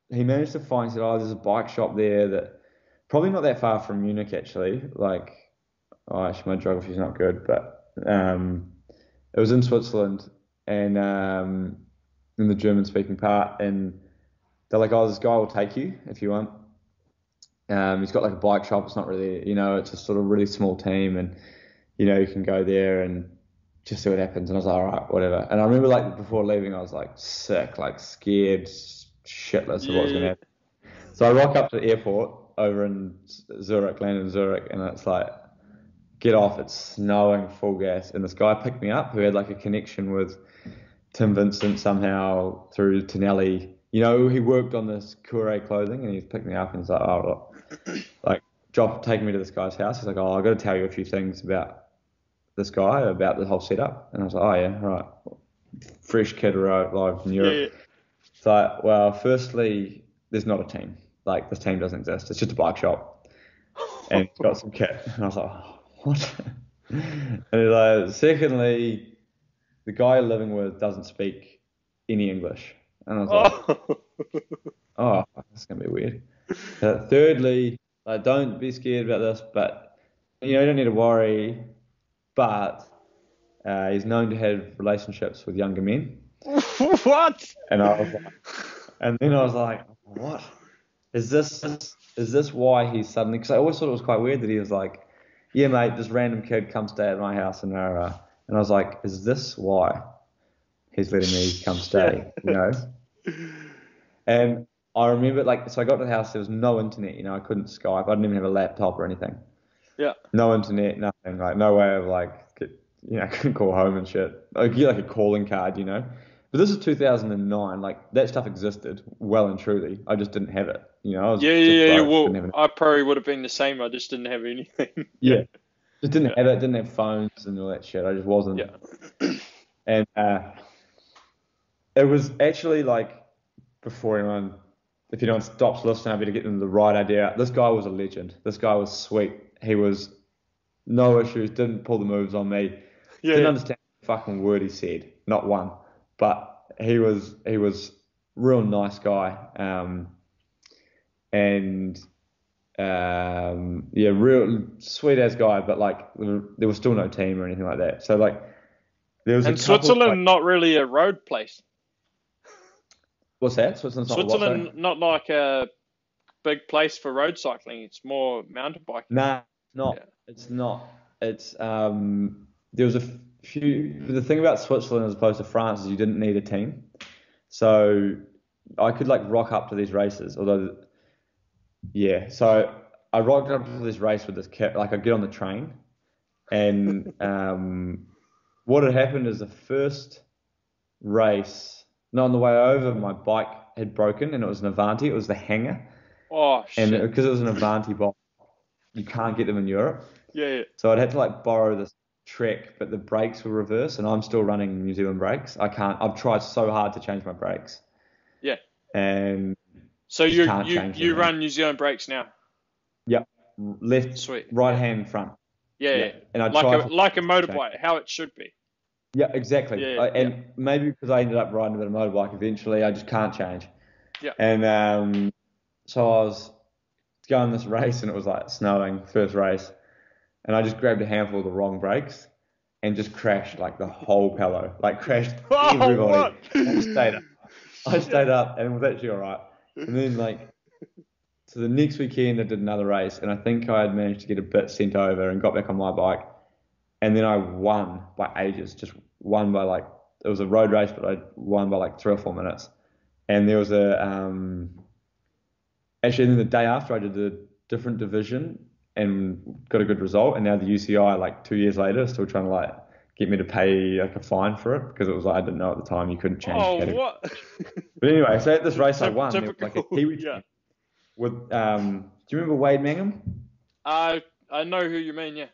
he managed to find. He said, oh, there's a bike shop there that. Probably not that far from Munich, actually. Actually, my geography's not good, but it was in Switzerland and in the German-speaking part, and they're like, "Oh, this guy will take you if you want." He's got a bike shop. It's not really, it's a sort of really small team, and you can go there and just see what happens. And I was like, all right, whatever. And I remember before leaving, I was sick, scared shitless of what was going to happen. So I rock up to the airport over in Zurich, land in Zurich, and it's get off, it's snowing full gas, and this guy picked me up who had a connection with Tim Vincent somehow through Tonelli. He worked on this Cure clothing, and he's picked me up and he's like, oh, taking me to this guy's house. He's like, oh, I've got to tell you a few things about this guy, about the whole setup. And I was like, oh yeah, right. Fresh kid arrived from Europe. Yeah. So, well, firstly, there's not a team. This team doesn't exist. It's just a bike shop. And it's got some kit. And I was like, oh, what? And he's secondly, the guy you're living with doesn't speak any English. And I was oh, that's going to be weird. Thirdly, don't be scared about this, but you don't need to worry. But he's known to have relationships with younger men. What? And then I was like, what? Is this why he's suddenly? Because I always thought it was quite weird that he was like, yeah, mate, this random kid come stay at my house and I was like, is this why he's letting me come stay? And I remember so I got to the house, there was no internet, I couldn't Skype, I didn't even have a laptop or anything. Yeah. No internet, nothing, no way of I couldn't call home and shit. I could get a calling card, But this is 2009. That stuff existed well and truly. I just didn't have it. Well, I probably would have been the same. I just didn't have anything. Yeah, just didn't have it. Didn't have phones and all that shit. I just wasn't. Yeah. And it was actually before anyone, if anyone stops listening, I better get them the right idea. This guy was a legend. This guy was sweet. He was no issues. Didn't pull the moves on me. Yeah. Didn't understand the fucking word he said. Not one. But he was real nice guy, real sweet ass guy. But there was still no team or anything like that. So there was. And Switzerland, not really a road place. What's that? Switzerland, not a big place for road cycling. It's more mountain biking. Nah, not. Yeah. It's not. It's there was a few. The thing about Switzerland as opposed to France is you didn't need a team, so I could rock up to these races. Although, yeah, so I rocked up to this race with this kit. I get on the train, And what had happened is the first race, no, on the way over, my bike had broken, and it was an Avanti. It was the hanger, Oh and shit. because it was an Avanti bike, you can't get them in Europe. Yeah. So I'd had to like borrow this Trek, but the brakes were reversed, and I'm still running New Zealand brakes. I can't. I've tried so hard to change my brakes, Yeah. and So just you can't you change them, you man. run New Zealand brakes now. Yep, left, Sweet. right Yeah. hand, front. Yeah. Yeah, and I Like try a for like a change. motorbike, how it should be. Yeah, exactly. Yeah. Yeah. And maybe because I ended up riding a bit of motorbike eventually, I just can't change. Yeah. And so I was going this race, and it was like snowing, first race, and I just grabbed a handful of the wrong brakes and just crashed like the whole pello, like crashed Oh, everybody. what? I stayed up. I Shit. stayed up and it was actually all right. And then like so the next weekend I did another race, and I think I had managed to get a bit sent over and got back on my bike, and then I won by ages, just won by like it was a road race, but I won by like 3 or 4 minutes. And there was a actually then the day after I did a different division and got a good result, and now the UCI like 2 years later is still trying to like get me to pay like a fine for it because it was like I didn't know at the time you couldn't change Oh, category. what? But anyway, so at this race I won, there was like a Typical. Kiwi Yeah. team with do you remember Wade Mangum? I know who you mean. Yeah.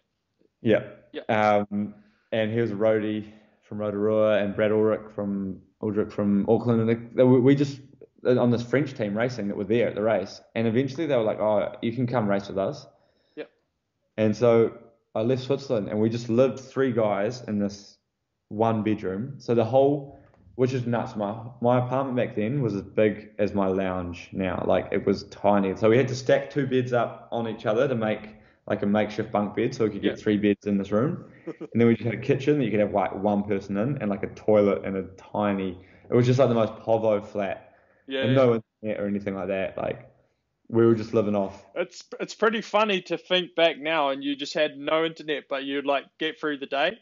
Yeah. Yeah. And he was a roadie from Rotorua, and Brad Ulrich from Auckland, and we just on this French team racing that were there at the race, and eventually they were like, "Oh, you can come race with us." Yeah. And so I left Switzerland, and we just lived three guys in this one bedroom. So the whole, which is nuts. My apartment back then was as big as my lounge now. Like it was tiny. So we had to stack two beds up on each other to make like a makeshift bunk bed, so we could Yeah. get three beds in this room. And then we just had a kitchen that you could have like one person in, and like a toilet and a tiny. It was just like the most povo flat, Yeah. and Yeah. no internet or anything like that. Like we were just living off. It's pretty funny to think back now, and you just had no internet, but you'd like get through the day.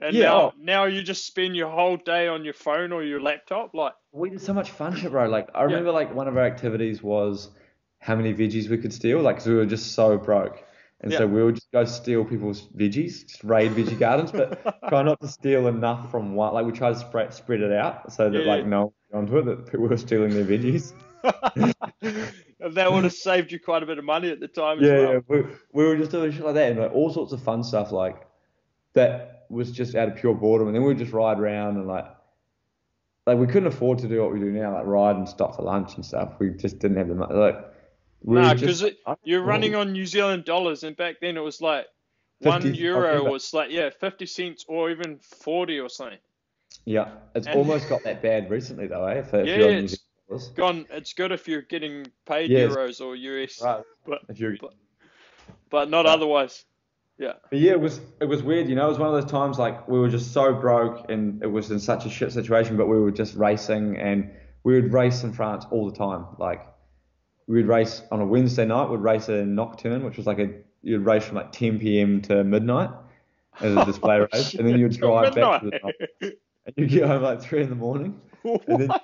And Yeah. now you just spend your whole day on your phone or your laptop. Like, We did so much fun shit, bro. Like, I yeah. remember, like, one of our activities was how many veggies we could steal, like, 'cause we were just so broke. And Yeah. so we would just go steal people's veggies, just raid veggie gardens, but try not to steal enough from one. Like, we try to spread it out so that, Yeah. like, no one onto it, that people were stealing their veggies. That would have saved you quite a bit of money at the time as Yeah, well. yeah. We were just doing shit like that, and like all sorts of fun stuff, like, that was just out of pure boredom. And then we'd just ride around and, like we couldn't afford to do what we do now, like ride and stop for lunch and stuff. We just didn't have the money. Like we were Nah, just because you're what running on New Zealand dollars, and back then it was like 1 50. I euro remember. was like 50 cents or even 40 or something. Yeah, it's And almost got that bad recently though, eh? yeah, If you're on New it's Zealand dollars. gone. It's good if you're getting paid Yeah, euros or US, right. but If you're, but but not but, otherwise. Yeah. but yeah, it was weird. You know, it was one of those times like we were just so broke, and it was in such a shit situation, but we were just racing, and we would race in France all the time. Like we'd race on a Wednesday night. We'd race a nocturne, which was like you'd race from like 10 p.m. to midnight as a display Oh race, and then shit! you'd Till drive back to midnight. the night, and you'd get home like 3 in the morning, and then What?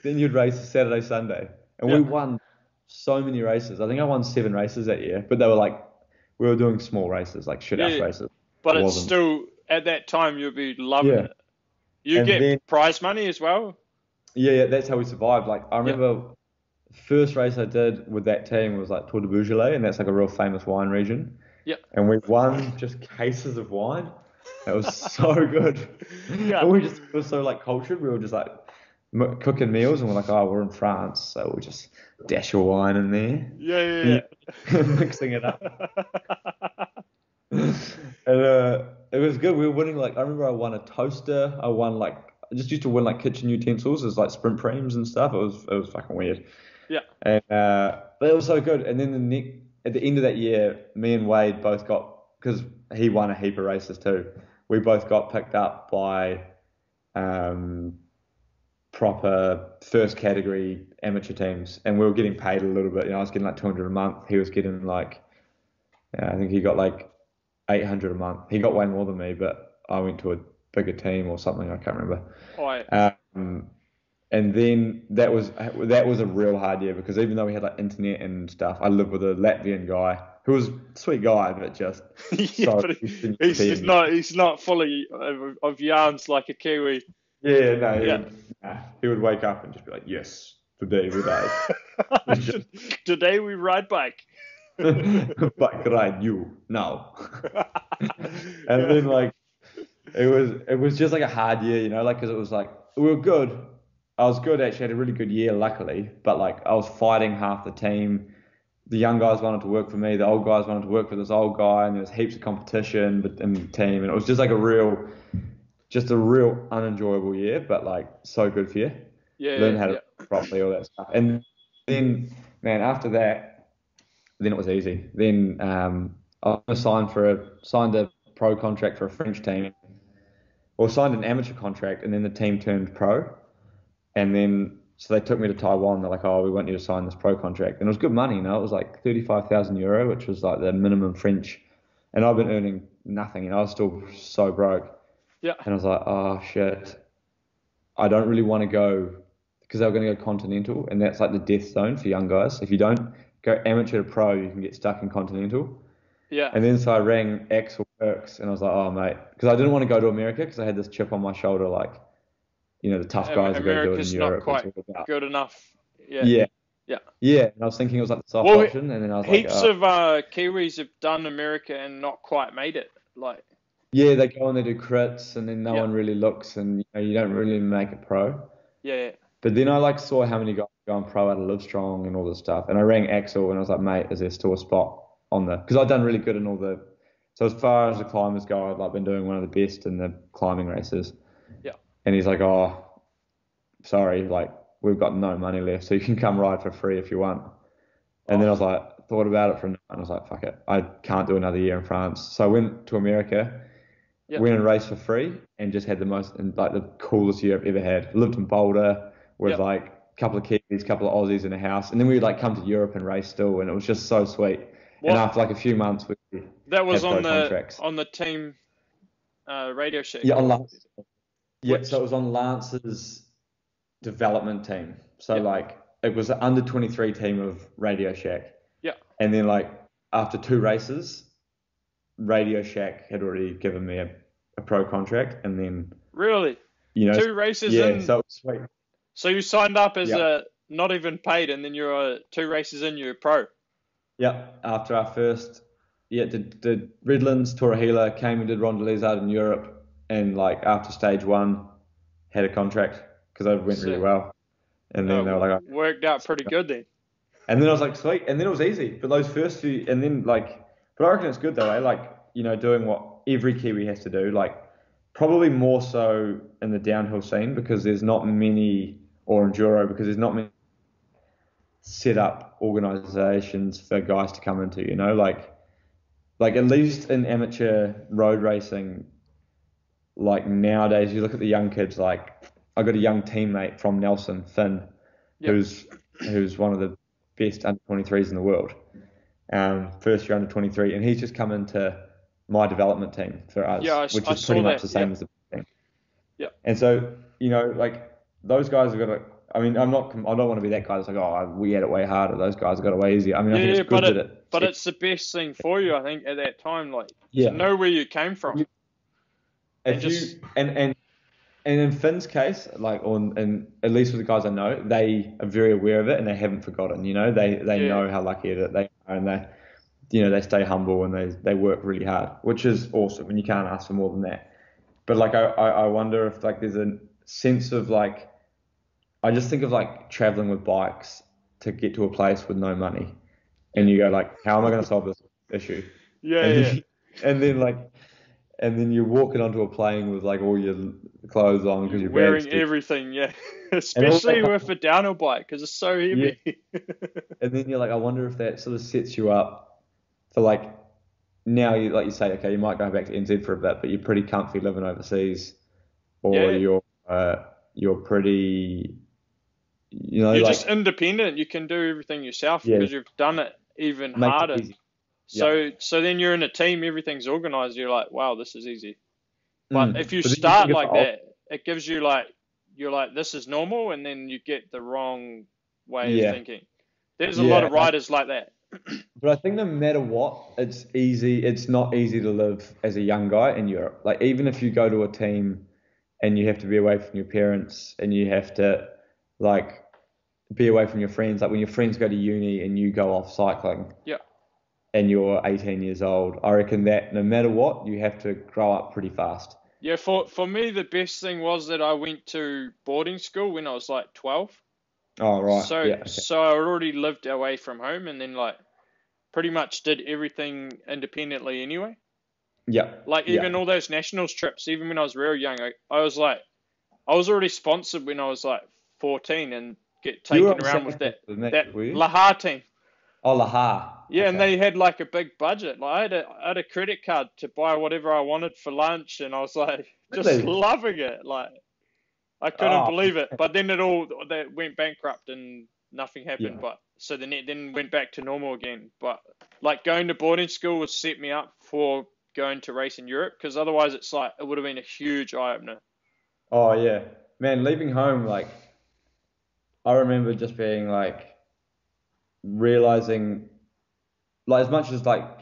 then you'd race Saturday, Sunday, and Yeah. we won so many races. I think I won 7 races that year, but they were like we were doing small races, like shit Yeah, house yeah. races. But It it's wasn't. still at that time you'll be loving Yeah, it. You and get then prize money as well. yeah, that's how we survived. Like I Yeah. remember first race I did with that team was like Tour de Beaujolais, and that's like a real famous wine region. Yeah. And we won just cases of wine. It was so good. Yeah. And we were so like cultured. We were just like cooking meals, and we're like, oh, we're in France, so we'll just dash a wine in there, Yeah. and Yeah. mixing it up. And it was good. We were winning like I remember I won a toaster. I won like I just used to win like kitchen utensils as like sprint prems and stuff. It was fucking weird. Yeah. And but it was so good. And then at the end of that year, me and Wade both got because he won a heap of races too. We both got picked up by um, proper first category amateur teams, and we were getting paid a little bit. You know, I was getting like 200 a month. He was getting like I think he got like 800 a month. He got way more than me, but I went to a bigger team or something. I can't remember. Oh, yeah. Um, And then that was a real hard year because even though we had like internet and stuff, I lived with a Latvian guy who was a sweet guy, but just Yeah, so but Eastern he's European. not full of yarns like a Kiwi. Yeah, no, Yeah. he would wake up and just be like, "Yes, today we ride." It's just Today we ride bike. bike ride you now. And Yeah. then like it was just like a hard year, like because it was like we were good. I was good actually, had a really good year, luckily. But like I was fighting half the team. The young guys wanted to work for me. The old guys wanted to work for this old guy, and there was heaps of competition in the team, and it was just like just a real unenjoyable year, but like so good for you. Yeah, Learn how yeah. to properly all that stuff, and then man, after that, then it was easy. Then I signed a pro contract for a French team, or signed an amateur contract, and then the team turned pro. And then, so they took me to Taiwan. They're like, "Oh, we want you to sign this pro contract." And it was good money, It was like 35,000 euro, which was like the minimum French. And I've been earning nothing, I was still so broke. Yeah. And I was like, "Oh, shit. I don't really want to go," because they were going to go continental. And that's like the death zone for young guys. If you don't go amateur to pro, you can get stuck in continental. Yeah. And then so I rang Axel Perks and I was like, "Oh, mate," because I didn't want to go to America because I had this chip on my shoulder, like, the tough guys have got to do it in America's not Europe. It's quite all about. good enough. Yeah. Yeah, Yeah. yeah. And I was thinking it was like the soft Well, option, and then I was like, heaps of Kiwis have done America and not quite made it. Like, yeah, they go and they do crits, and then no yeah, one really looks, and you don't really make it pro. yeah, But then I like saw how many guys going pro out of Livestrong and all this stuff, and I rang Axel and I was like, "Mate, is there still a spot on the?" Because I'd done really good in all the. So as far as the climbers go, I'd like been doing one of the best in the climbing races, yeah. and he's like, "Oh, sorry, like we've got no money left, so you can come ride for free if you want." And then I Oh, was like, thought about it for a night, and I was like, "Fuck it, I can't do another year in France." So I went to America, yeah, went and raced for free, and just had the most and like the coolest year I've ever had. Lived in Boulder yeah. with like a couple of Kiwis, a couple of Aussies in a house, and then we'd like come to Europe and race still, and it was just so sweet. And What? after like a few months, we That was had pro contracts. on the team Radio Shack Yeah, on or Lance. Yeah, so which? it was on Lance's development team. So Yeah, like it was an under 23 team of Radio Shack. yeah. And then like after two races, Radio Shack had already given me a pro contract, and then Really? you know, 2 races yeah, in. so it was sweet. So you signed up as Yeah, a not even paid, and then you're 2 races in, you're pro. yeah. After our first, yeah, did Redlands, Torrehila, came and did Rondelez in Europe, and like after stage one, had a contract because I went really Sick. well, and then they were like, Worked out pretty good then. and then I was like, sweet, and then it was easy. But those first few, and then like, but I reckon it's good though, eh? Like, doing what every Kiwi has to do, like probably more so in the downhill scene because there's not many, or enduro because there's not many set up organizations for guys to come into, like at least in amateur road racing, like nowadays you look at the young kids, like I got a young teammate from Nelson, Finn, Yep. who's one of the best under 23s in the world, first year under 23, and he's just come into my development team for Yeah, us, which I is pretty saw much that. the Yep. same as the team. Yep. And so, like those guys have got to. I mean, I don't want to be that guy that's like, "Oh, we had it way harder. Those guys have got it way easier." I mean, I Yeah, think it's yeah, good that but it's the best thing for you, I think, at that time, like to yeah. know where you came from and If just you and in Finn's case, like and at least with the guys I know, they are very aware of it and they haven't forgotten. They yeah, know how lucky that they are, and they stay humble and they work really hard, which is awesome. And you can't ask for more than that. But like I wonder if like there's a sense of like I just think of like traveling with bikes to get to a place with no money, yeah, and you go like, how am I going to solve this issue? yeah, And yeah. then, and then like and then you're walking onto a plane with like all your clothes on because You're your bag's wearing too, everything, yeah, and all that especially with a downhill bike because it's so yeah, heavy. and then you're like, I wonder if that sort of sets you up for like now you like you say, okay, you might go back to NZ for a bit, but you're pretty comfy living overseas, or Yeah, you're pretty, you're just like independent. You can do everything yourself yeah, because you've done it even make it harder. easy. Yeah. So then you're in a team, everything's organized. You're like, wow, this is easy. But if you But then you start think of the like old, that, it gives you like you're like, this is normal, and then you get the wrong way of Yeah. thinking. There's a lot Yeah. of riders like that. But I think no matter what, it's not easy to live as a young guy in Europe. Like even if you go to a team and you have to be away from your parents and you have to like be away from your friends, like when your friends go to uni and you go off cycling Yeah. and you're 18 years old, I reckon that no matter what, you have to grow up pretty fast. Yeah, for me, the best thing was that I went to boarding school when I was like 12. Oh, right. So, Yeah. Okay. so I already lived away from home, and then like pretty much did everything independently anyway. Yeah. Like Yeah. even all those nationals trips, even when I was real young, I was like, I was already sponsored when I was like 14 and get You were on taken the around same with course with me, that were you? Lahar team. Oh, Lahar. Yeah, and Okay. they had like a big budget. Like I had a credit card to buy whatever I wanted for lunch, and I was like just Really? loving it. Like I couldn't Oh, believe it. But then it all that went bankrupt and nothing happened. yeah. But so then it then went back to normal again. But like going to boarding school would set me up for going to race in Europe, because otherwise it's like it would have been a huge eye opener. Oh, yeah. Man, leaving home, like, I remember just being like, realizing, like, as much as like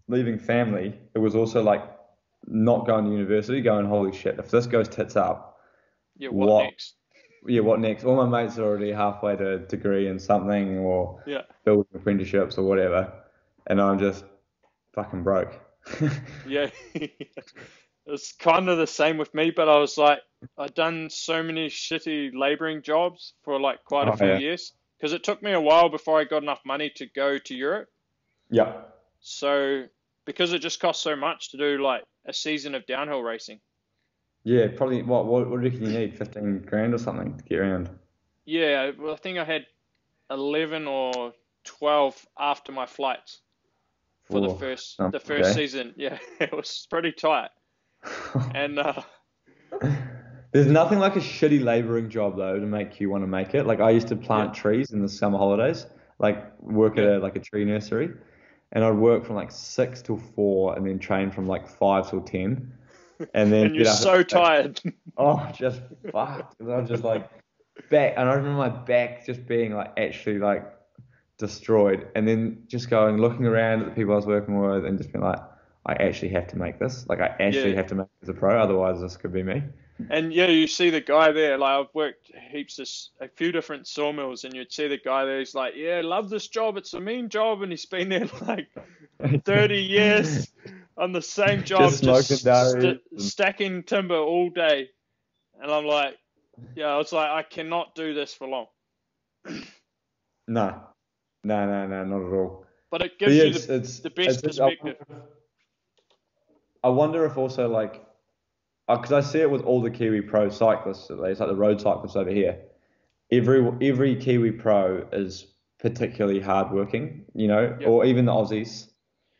leaving family, it was also like not going to university, going, holy shit, if this goes tits up, Yeah, what what, next? yeah, what next? All my mates are already halfway to a degree in something or Yeah, building apprenticeships or whatever. And I'm just fucking broke. yeah. It's kind of the same with me, but I was like, I'd done so many shitty laboring jobs for like quite a Oh, few yeah. years, because it took me a while before I got enough money to go to Europe. Yeah. So, because it just costs so much to do like a season of downhill racing. Yeah, probably, what do you reckon you need? 15 grand or something to get around? Yeah, well, I think I had 11 or 12 after my flights for the Oh, first no, the first okay. season. Yeah, it was pretty tight. And There's nothing like a shitty laboring job though to make you want to make it. Like I used to yeah, plant trees in the summer holidays, like work at yeah. a tree nursery, and I'd work from like 6 till 4, and then train from like 5 till 10, and then And you're get up at so like, tired. oh, just fucked. 'Cause I was just like back, and I remember my back just being like actually like destroyed, and then just going looking around at the people I was working with, and just being like, I actually have to make this. Like I actually Yeah. have to make this as a pro, otherwise this could be me. And yeah, you see the guy there, like I've worked heaps of, a few different sawmills, and you'd see the guy there, he's like, yeah, I love this job, it's a mean job, and he's been there like 30 years on the same Just job, smoking just diaries. stacking timber all day. And I'm like, yeah, I was like, I cannot do this for long. No, no, not at all. But it But gives yeah, you the best perspective. I wonder if also like, because I see it with all the Kiwi pro cyclists, at least like the road cyclists over here. Every Kiwi pro is particularly hardworking, Yeah, or even the Aussies,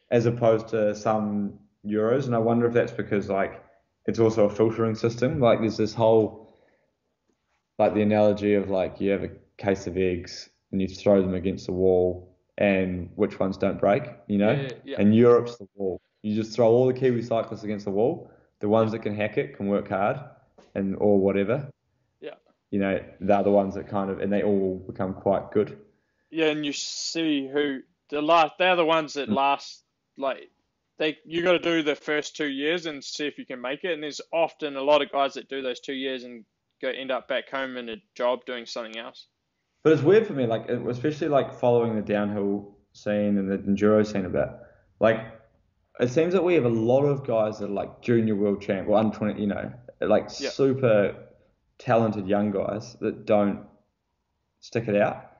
as opposed to some Euros. And I wonder if that's because like it's also a filtering system. Like there's this whole like the analogy of like you have a case of eggs and you throw them against the wall and which ones don't break, yeah, And Europe's the wall. You just throw all the Kiwi cyclists against the wall. The yeah, ones that can hack it can work hard and or whatever. yeah. They're the ones that kind of and they all become quite good. Yeah, and you see who they're the ones that Mm. last, like you got to do the first 2 years and see if you can make it. And there's often a lot of guys that do those 2 years and end up back home in a job doing something else. But it's weird for me, like especially like following the downhill scene and the enduro scene a bit. Like it seems that we have a lot of guys that are like junior world champ or under 20, like Yeah. super talented young guys that don't stick it out.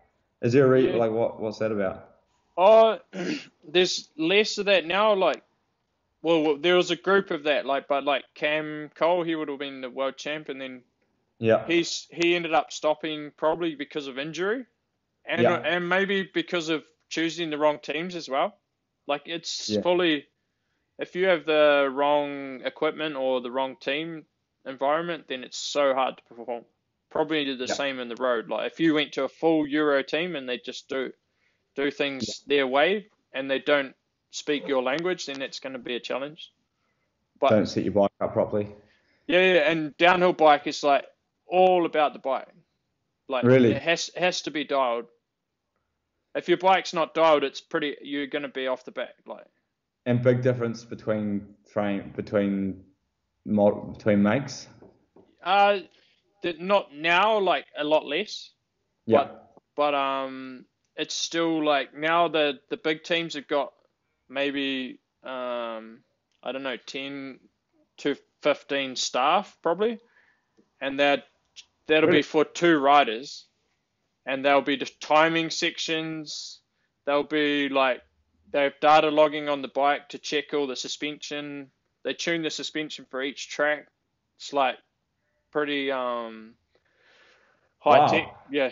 Is there a Yeah. like what's that about? Oh, there's less of that now. Like, well, there was a group of that. Like, but like Cam Cole, he would have been the world champ, and then Yeah, he ended up stopping probably because of injury, and yeah, and maybe because of choosing the wrong teams as well. Like, it's yeah, fully, if you have the wrong equipment or the wrong team environment, then it's so hard to perform. Probably the yeah, same in the road. Like, if you went to a full Euro team and they just do yeah. things their way and they don't speak your language, then it's going to be a challenge. But Don't set your bike up properly. yeah, and downhill bike is like all about the bike. Like Really? it has to be dialed. If your bike's not dialed, you're gonna be off the back. Like And big difference between makes. uh, not now, like a lot less, Yeah. but it's still like now the big teams have got maybe I don't know 10 to 15 staff probably, and that'll be Really? for two riders, and there'll be the timing sections. They'll be like they have data logging on the bike to check all the suspension. They tune the suspension for each track. It's like pretty high tech, Wow. yeah.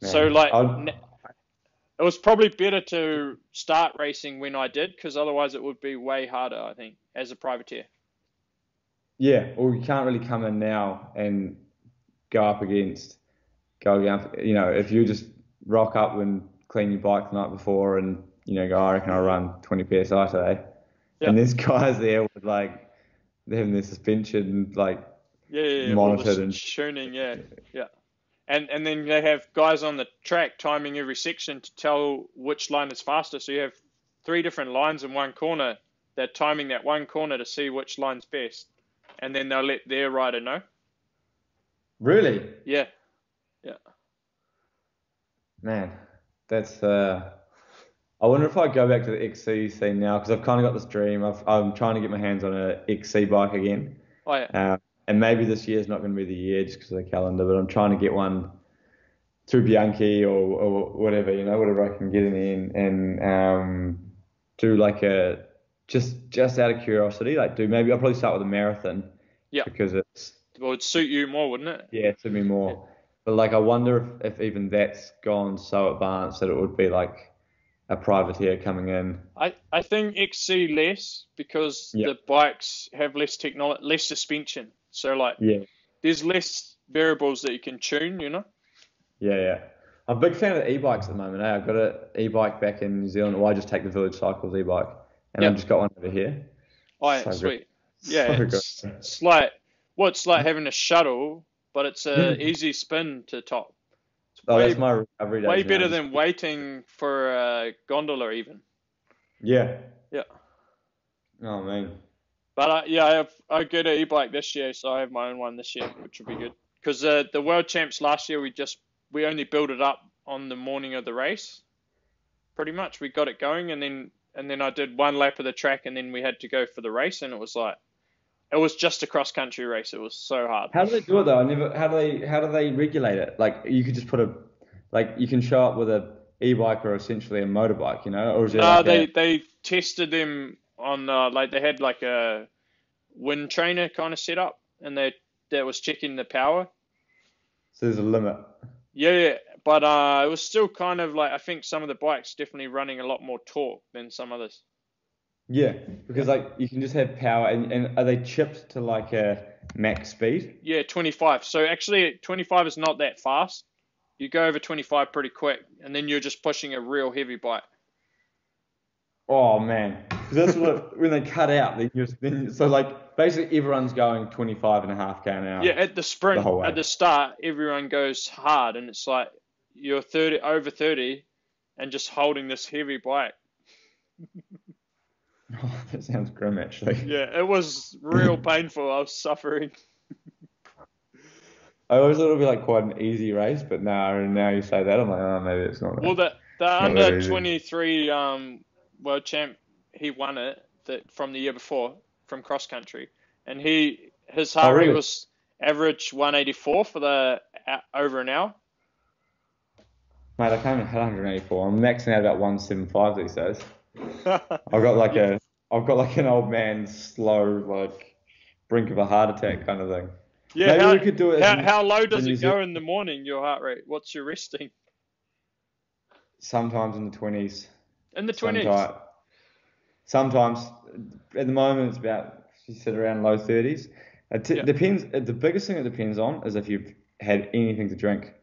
So Man. like it was probably better to start racing when I did, because otherwise it would be way harder, I think, as a privateer. Yeah, well, you can't really come in now and go against, if you just rock up and clean your bike the night before and, go, I reckon I'll run 20 PSI today. Yeah, And there's guys there with like, they're having their suspension like yeah, all monitored this and tuning, yeah. And then they have guys on the track timing every section to tell which line is faster. So you have three different lines in one corner. They're timing that one corner to see which line's best, and then they'll let their rider know. really, Yeah, yeah. man, that's I wonder if I go back to the XC scene now because I've kind of got this dream. I'm trying to get my hands on a XC bike again. Oh yeah, And maybe this year's not going to be the year just because of the calendar, but I'm trying to get one through Bianchi or whatever, whatever I can get in the end and do like just out of curiosity, like maybe I'll probably start with a marathon yeah. because Well, it'd suit you more, wouldn't it? it to me Yeah. more. But like I wonder if even that's gone so advanced that it would be like a privateer coming in. I think XC less because Yeah, the bikes have less technology, less suspension. So like yeah, there's less variables that you can tune. yeah. I'm a big fan of the e-bikes at the moment. I've got an e-bike back in New Zealand, or I just take the Village Cycles e-bike, and I've Yeah. just got one over here. Oh yeah, So good, sweet. Yeah, so good. it's like having a shuttle, but it's a easy spin to top. It's Oh, that's my recovery way days now. better than waiting for a gondola even. Yeah. Yeah. Oh man. But I get an e-bike this year, so I have my own one this year, which will be good. Because the world champs last year, we only built it up on the morning of the race. Pretty much, we got it going, and then I did one lap of the track, and then we had to go for the race, and it was just a cross country race. It was so hard. How do they do it though? How do they regulate it? Like you could just you can show up with a e-bike or essentially a motorbike, or is there No, like a they tested them on like they had like a wind trainer kind of set up, and that was checking the power. so there's a limit? Yeah, but it was still kind of like I think some of the bikes definitely running a lot more torque than some others. Yeah, Yeah, because like you can just have power and are they chipped to like a max speed? yeah, 25. So actually, 25 is not that fast. You go over 25 pretty quick, and then you're just pushing a real heavy bike. Oh man, because that's what when they cut out, so like basically everyone's going 25.5 km an Yeah, hour at the the sprint, whole at way. the start, everyone goes hard, and it's like you're 30 over 30, and just holding this heavy bike. Oh, that sounds grim actually. Yeah, it was real painful. I was suffering. I always thought it would be like quite an easy race, but now you say that, I'm like, oh, maybe it's not Well, that, the not that under easy. 23 world champ, he won it from the year before from cross country, and his Oh, heart rate really? was average 184 for the over an hour. Mate, I can't even hit 184. I'm maxing out about 175 these days. I've got like Yeah, I've got like an old man slow, like brink of a heart attack kind of thing. yeah. Maybe we could do it as How low the does New it Zealand go in the morning? Your heart rate? What's your resting? sometimes in the 20s, In the 20s. sometimes sometimes at the moment it's about you said around low 30s. Yeah. Depends. The biggest thing it depends on is if you've had anything to drink,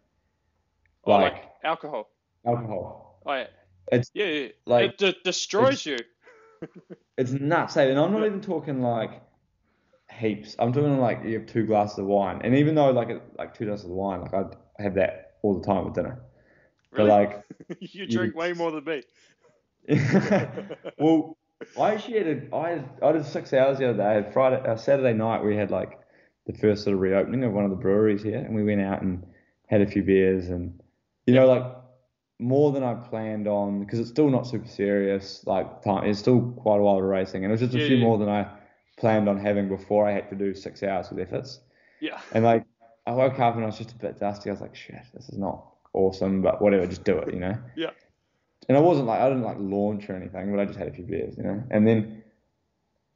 Or like like alcohol. alcohol. Oh yeah. It's Yeah. like It destroys it's you. it's nuts, eh? And I'm not Yeah. even talking like heaps. I'm talking like you have 2 glasses of wine, and even though like 2 glasses of wine, like I'd have that all the time with dinner. But Really? like You you, drink way more than me. well, I actually I did 6 hours the other day. I had Saturday night we had like the first sort of reopening of one of the breweries here, and we went out and had a few beers, and Yep. like more than I planned on because it's still not super serious. Like time, it's still quite a while of racing, and it was just a Yeah, few yeah, more than I planned on having before I had to do 6 hours with efforts. yeah. And like I woke up and I was just a bit dusty. I was like, shit, this is not awesome, but whatever, just do it, Yeah. And I didn't like launch or anything, but I just had a few beers. And then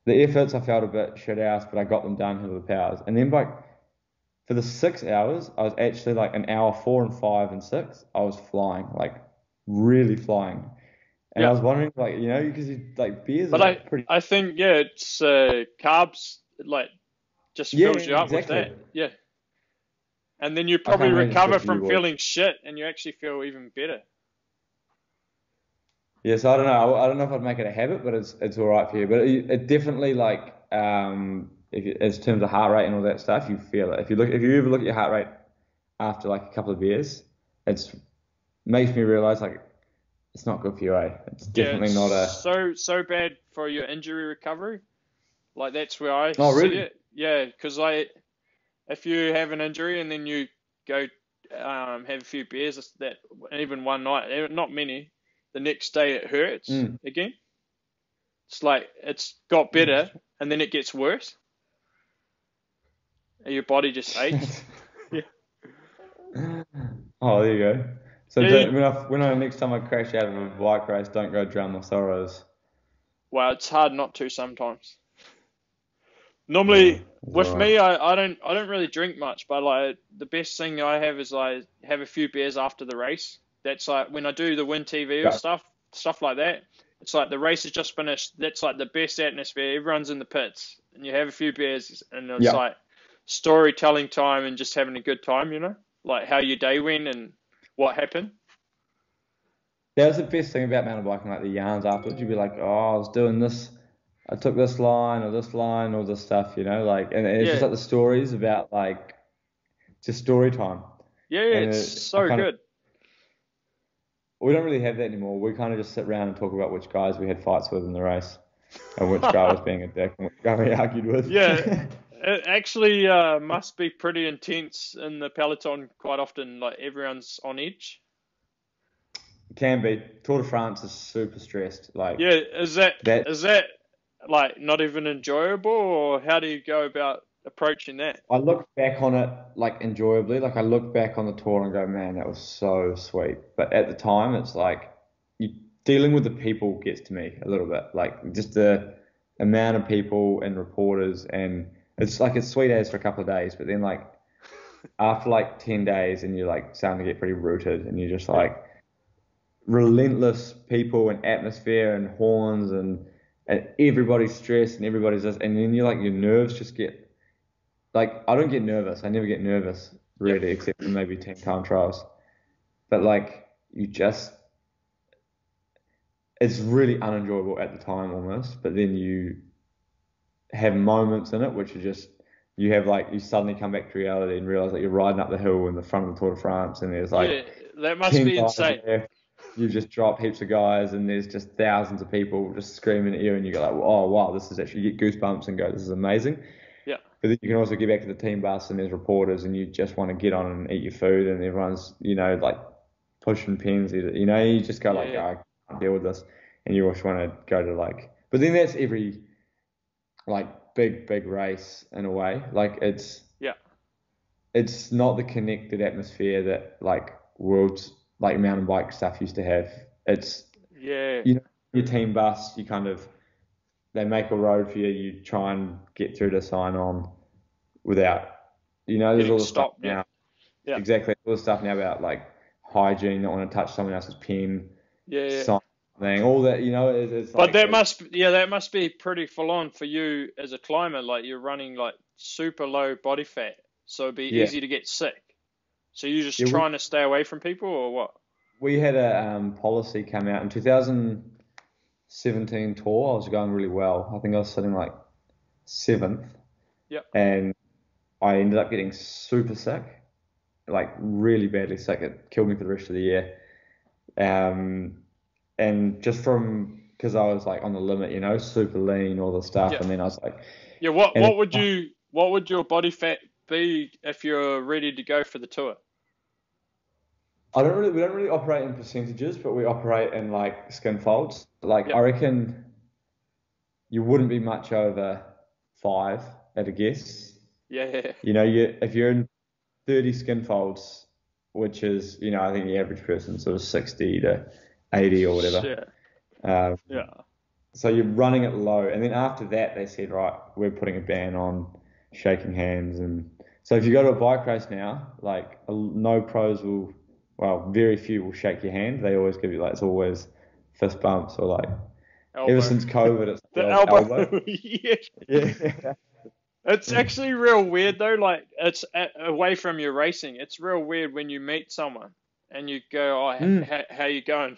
the efforts I felt a bit shit ass, but I got them done to the powers. And then like for the 6 hours, I was actually like an hour 4 and 5 and 6, I was flying, like really flying. And I Yeah. was wondering, like, because like beers But are I, pretty. I think, yeah, it's carbs, like, just Yeah, fills you up with exactly. that. Yeah. And then you I probably can't imagine recover for you from boys. feeling shit and you actually feel even better. Yeah, so I don't know. I don't know if I'd make it a habit, but it's all right for you. But it definitely like as terms of heart rate and all that stuff, you feel it. If you ever look at your heart rate after like a couple of beers, it's makes me realize like it's not good for you, eh? It's Yeah, definitely it's not a. so bad for your injury recovery. Like, that's where I Oh, see really? it. Yeah, because like, if you have an injury and then you go have a few beers, that even one night, not many, the next day it hurts Mm. again. It's like it's got better and then it gets worse. And your body just aches. Yeah. Oh, there you go. So Yeah. when I next time I crash out of a bike race, don't go drown my sorrows. Well, it's hard not to sometimes. Yeah, Normally, that's all with right. me, I don't really drink much, but like the best thing I have is I have a few beers after the race. That's like when I do the Win TV or Yeah, stuff like that. It's like the race has just finished. That's like the best atmosphere. Everyone's in the pits, and you have a few beers, and it's yeah. like storytelling time and just having a good time. Like how your day went and what happened. That was the best thing about mountain biking, like the yarns afterwards. You'd be like, oh, I was doing this, I took this line, all this stuff, like, and it's just Yeah, like the stories about like just story time. yeah, yeah. And It's I so kind of, good. we don't really have that anymore. We kind of just sit around and talk about which guys we had fights with in the race and which guy was being a dick and which guy we argued with. Yeah, it actually must be pretty intense in the peloton quite often. Like everyone's on edge. Can be. Tour de France is super stressed. Like Yeah, is that that. is that like not even enjoyable, or how do you go about approaching that? I look back on it like enjoyably. Like I look back on the tour and go, man, that was so sweet. But at the time, it's like you dealing with the people gets to me a little bit. Like just the amount of people and reporters, and it's like it's sweet as for a couple of days, but then like after like 10 days, and you're like starting to get pretty rooted, and you're just Yeah, like relentless people and atmosphere and horns and everybody's stressed and everybody's this, and then you're like your nerves just get like I don't get nervous. I never get nervous yeah, really, except for maybe 10 time trials. But like you just, it's really unenjoyable at the time almost. But then you have moments in it which are just you have like you suddenly come back to reality and realize that you're riding up the hill in the front of the Tour de France and there's like yeah. That must 10 be guys insane. left. You've just dropped heaps of guys and there's just thousands of people just screaming at you and you go like, oh wow, this is actually you get goosebumps and go, this is amazing. Yeah, But then you can also get back to the team bus and there's reporters and you just want to get on and eat your food and everyone's, like pushing pins. You just go like, yeah, oh, I can't deal with this. And you also want to go to like, but then that's every like big race in a way. Like yeah, it's not the connected atmosphere that like worlds like mountain bike stuff used to have. It's, yeah. your team bus, you kind of, they make a road for you, you try and get through to sign on without, there's Getting all the stuff stopped. Yeah, now. yeah, Exactly, all the stuff now about like hygiene, not want to touch someone else's pen, yeah, yeah. something, all that. It's But like that must be pretty full on for you as a climber. Like you're running like super low body fat, so it'd be yeah, easy to get sick. So you're just yeah. We trying to stay away from people, or what? we had a policy come out in 2017 tour. I was going really well. I think I was sitting like seventh, Yep. and I ended up getting super sick, like really badly sick. It killed me for the rest of the year. Um, and just from because I was like on the limit, super lean, all the stuff, Yep. and then I was like, Yeah. and What would your body fat be if you're ready to go for the tour? we don't really operate in percentages, but we operate in like skin folds. Like I Yep. reckon you wouldn't be much over 5 at a guess. Yeah. Yeah. If you're in 30 skin folds, which is, I think the average person sort of 60 to 80 or whatever. Yeah. Um, Yeah. so you're running it low, and then after that they said, right, we're putting a ban on shaking hands, and so if you go to a bike race now, like no pros will, well, very few will shake your hand. They always give you like it's always fist bumps or like ever Elbow. since COVID, it's the The old elbow. elbow. Yeah. Yeah. It's actually real weird though. Like it's away from your racing. It's real weird when you meet someone and you go, "Oh, Mm. how you going?"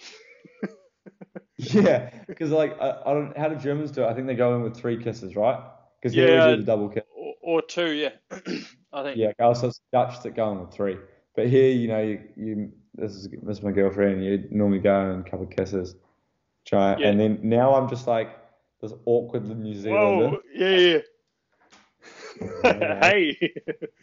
Yeah, because like I don't how do Germans do it? I think they go in with 3 kisses, right? Because here we Yeah, do the double kiss. or two. Yeah, I think. Yeah, also it's Dutch that go in with 3. But here, this is my girlfriend. You normally go in a couple of kisses, try, Yeah. and then now I'm just like this awkward New Zealander. Whoa. Yeah. Yeah. Yeah. Hey.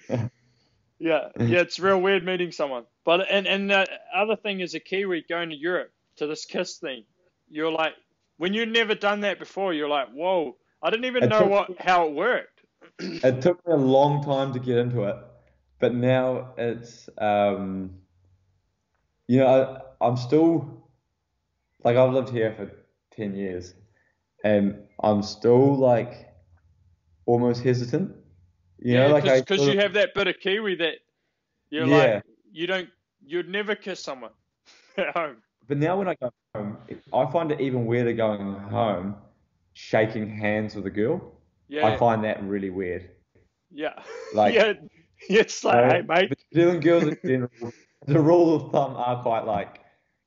Yeah. Yeah. It's real weird meeting someone. But and the other thing is a Kiwi going to Europe to this kiss thing. You're like, when you've never done that before, you're like, whoa. I didn't even It know took how it worked. it took me a long time to get into it, but now it's I'm still like I've lived here for 10 years, and I'm still like almost hesitant. Yeah, Like I cause sort you of, have that bit of Kiwi that you're like, yeah. you don't, you'd never kiss someone at home. But now when I go home, I find it even weirder going home, shaking hands with a girl. I Yeah, find that really weird. yeah, Like, yeah. It's like, hey, mate. but New Zealand girls in general, the rule of thumb are quite like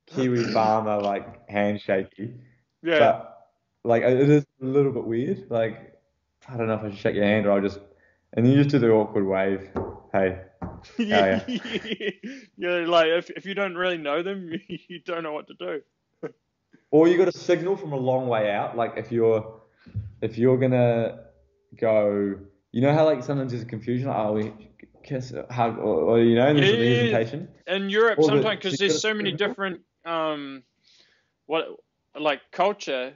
Kiwi farmer, like handshaky. Yeah, But like it is a little bit weird. Like, I don't know if I should shake your hand or I'll just, and then you just do the awkward wave. Hey, how are you? yeah. Like if you don't really know them, you don't know what to do. Or you got to signal from a long way out. Like if you're gonna go, you know how like sometimes there's confusion, like, oh, we kiss, hug, or and Yeah, there's the yeah, yeah. hesitation. In Europe, Or sometimes the so because you there's got to so many signal. different what like culture,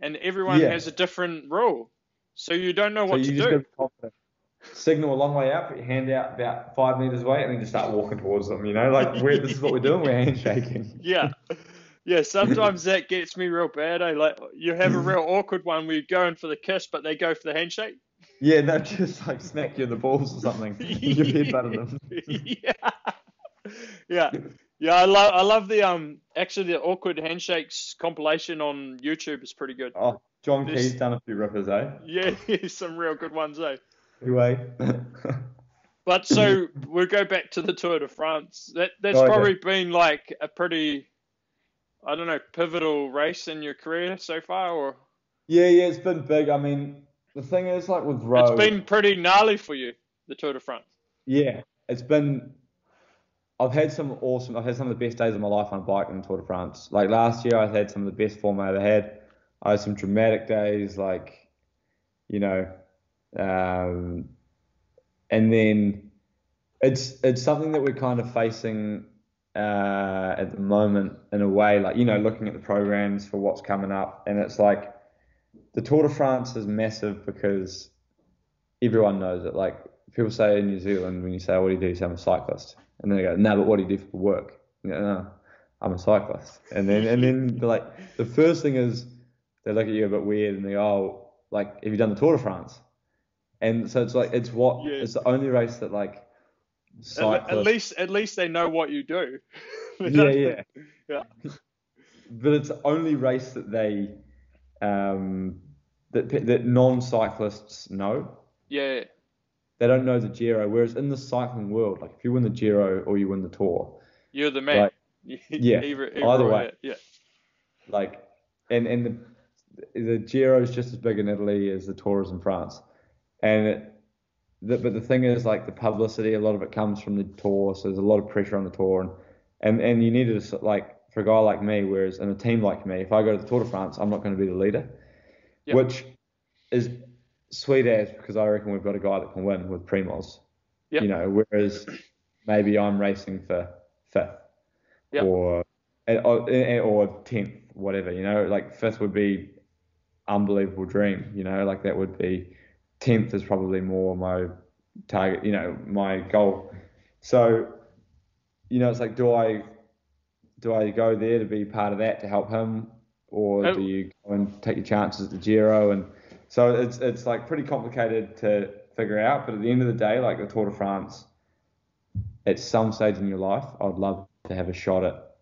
and everyone Yeah. has a different rule, so you don't know So what to you just got do. to be confident. Signal a long way out, put your hand out about 5 meters away, and then just start walking towards them. Like this is what we're doing. We're handshaking. Yeah. Yeah, sometimes that gets me real bad. Like you have a real awkward one where you're going for the kiss, but they go for the handshake. Yeah, no, just like smack you in the balls or something, and you've headbutted Yeah, yeah, yeah. I love the actually the awkward handshakes compilation on YouTube is pretty good. Oh, John Key's There's done a few rippers, eh? yeah, some real good ones, eh? Anyway. But so we'll go back to the Tour de France. That's Oh, okay. probably been like a pretty, I don't know, pivotal race in your career so far, or Yeah, it's been big. I mean, the thing is, like with it's road, been pretty gnarly for you, the Tour de France. yeah, it's been. I've had some of the best days of my life on a bike in the Tour de France. Like last year, I had some of the best form I ever had. I had some dramatic days, like, you know, um, and then it's something that we're kind of facing at the moment in a way, like, looking at the programs for what's coming up, and it's like the Tour de France is massive because everyone knows it. Like people say in New Zealand, when you say, "What do you do?" You say, "I'm a cyclist," and then they go, "No, but what do you do for work?" You go, "No, I'm a cyclist." And then they're like, the first thing is they look at you a bit weird and they go, "Oh, like have you done the Tour de France?" And so it's like Yeah. it's the only race that like At cyclists. least they know what you do. They Yeah, don't- yeah. yeah. But it's the only race that um that non-cyclists know. Yeah. They don't know the Giro. Whereas in the cycling world, like if you win the Giro or you win the Tour, You're the man. like yeah, either Either way, way. Yeah. like and the Giro is just as big in Italy as the Tour is in France, and but the thing is, like the publicity, a lot of it comes from the tour, so there's a lot of pressure on the tour, and you need to like for a guy like me, whereas in a team like me, if I go to the Tour de France, I'm not going to be the leader, Yep. which is sweet as because I reckon we've got a guy that can win with Primoz, Yep. whereas maybe I'm racing for fifth Yep. or 10th, whatever, like fifth would be unbelievable dream, like that would be 10th is probably more my target, my goal. So, it's like, do I go there to be part of that to help him, or do Oh, you go and take your chances at the Giro? And so it's like pretty complicated to figure out. But at the end of the day, like the Tour de France, at some stage in your life, I'd love to have a shot at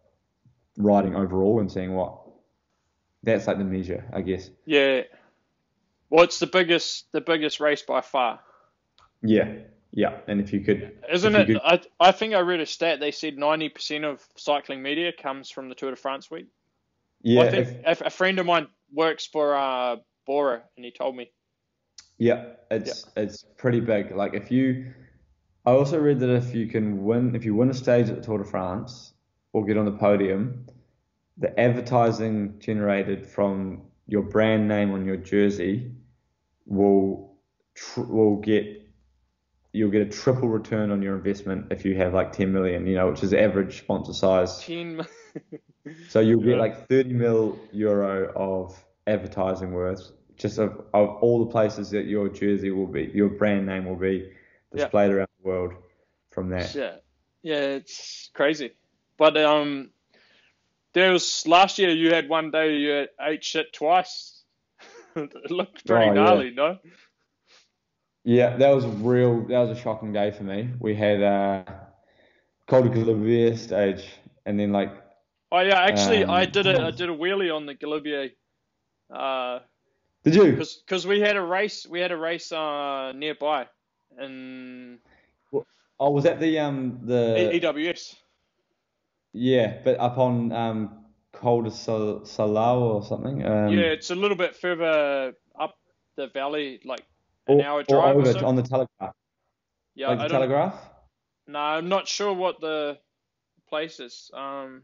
riding overall and seeing what that's like the measure, I guess. yeah. Well, it's the biggest race by far. Yeah, yeah. And if you could, Isn't it? I think I read a stat. They said 90% of cycling media comes from the Tour de France week. yeah, Well, I think if a friend of mine works for Bora, and he told me. yeah, Yeah. it's pretty big. Like I also read that if you win a stage at the Tour de France or get on the podium, the advertising generated from your brand name on your jersey will will get you'll get a triple return on your investment if you have like 10 million, which is the average sponsor size. 10. So you'll get Yeah. like 30 mil euro of advertising worth just of all the places that your jersey will be, your brand name will be Yeah. displayed around the world from that. Yeah. Yeah. It's crazy. But there was last year. You had one day you ate shit twice. It looked pretty Oh yeah. gnarly, no? Yeah, that was a shocking day for me. We had Col de Galibier stage and then like Oh yeah. Actually, I did what a I else? did a wheelie on the Galibier. Uh, Did you? cause we had a race. We had a race nearby, in Oh, was that the EWS. yeah, but up on Col de Salau or something. Yeah, it's a little bit further up the valley, like an Or hour or drive or over so. on the Telegraph. Yeah, Like the I don't. Telegraph? No, I'm not sure what the place is. I've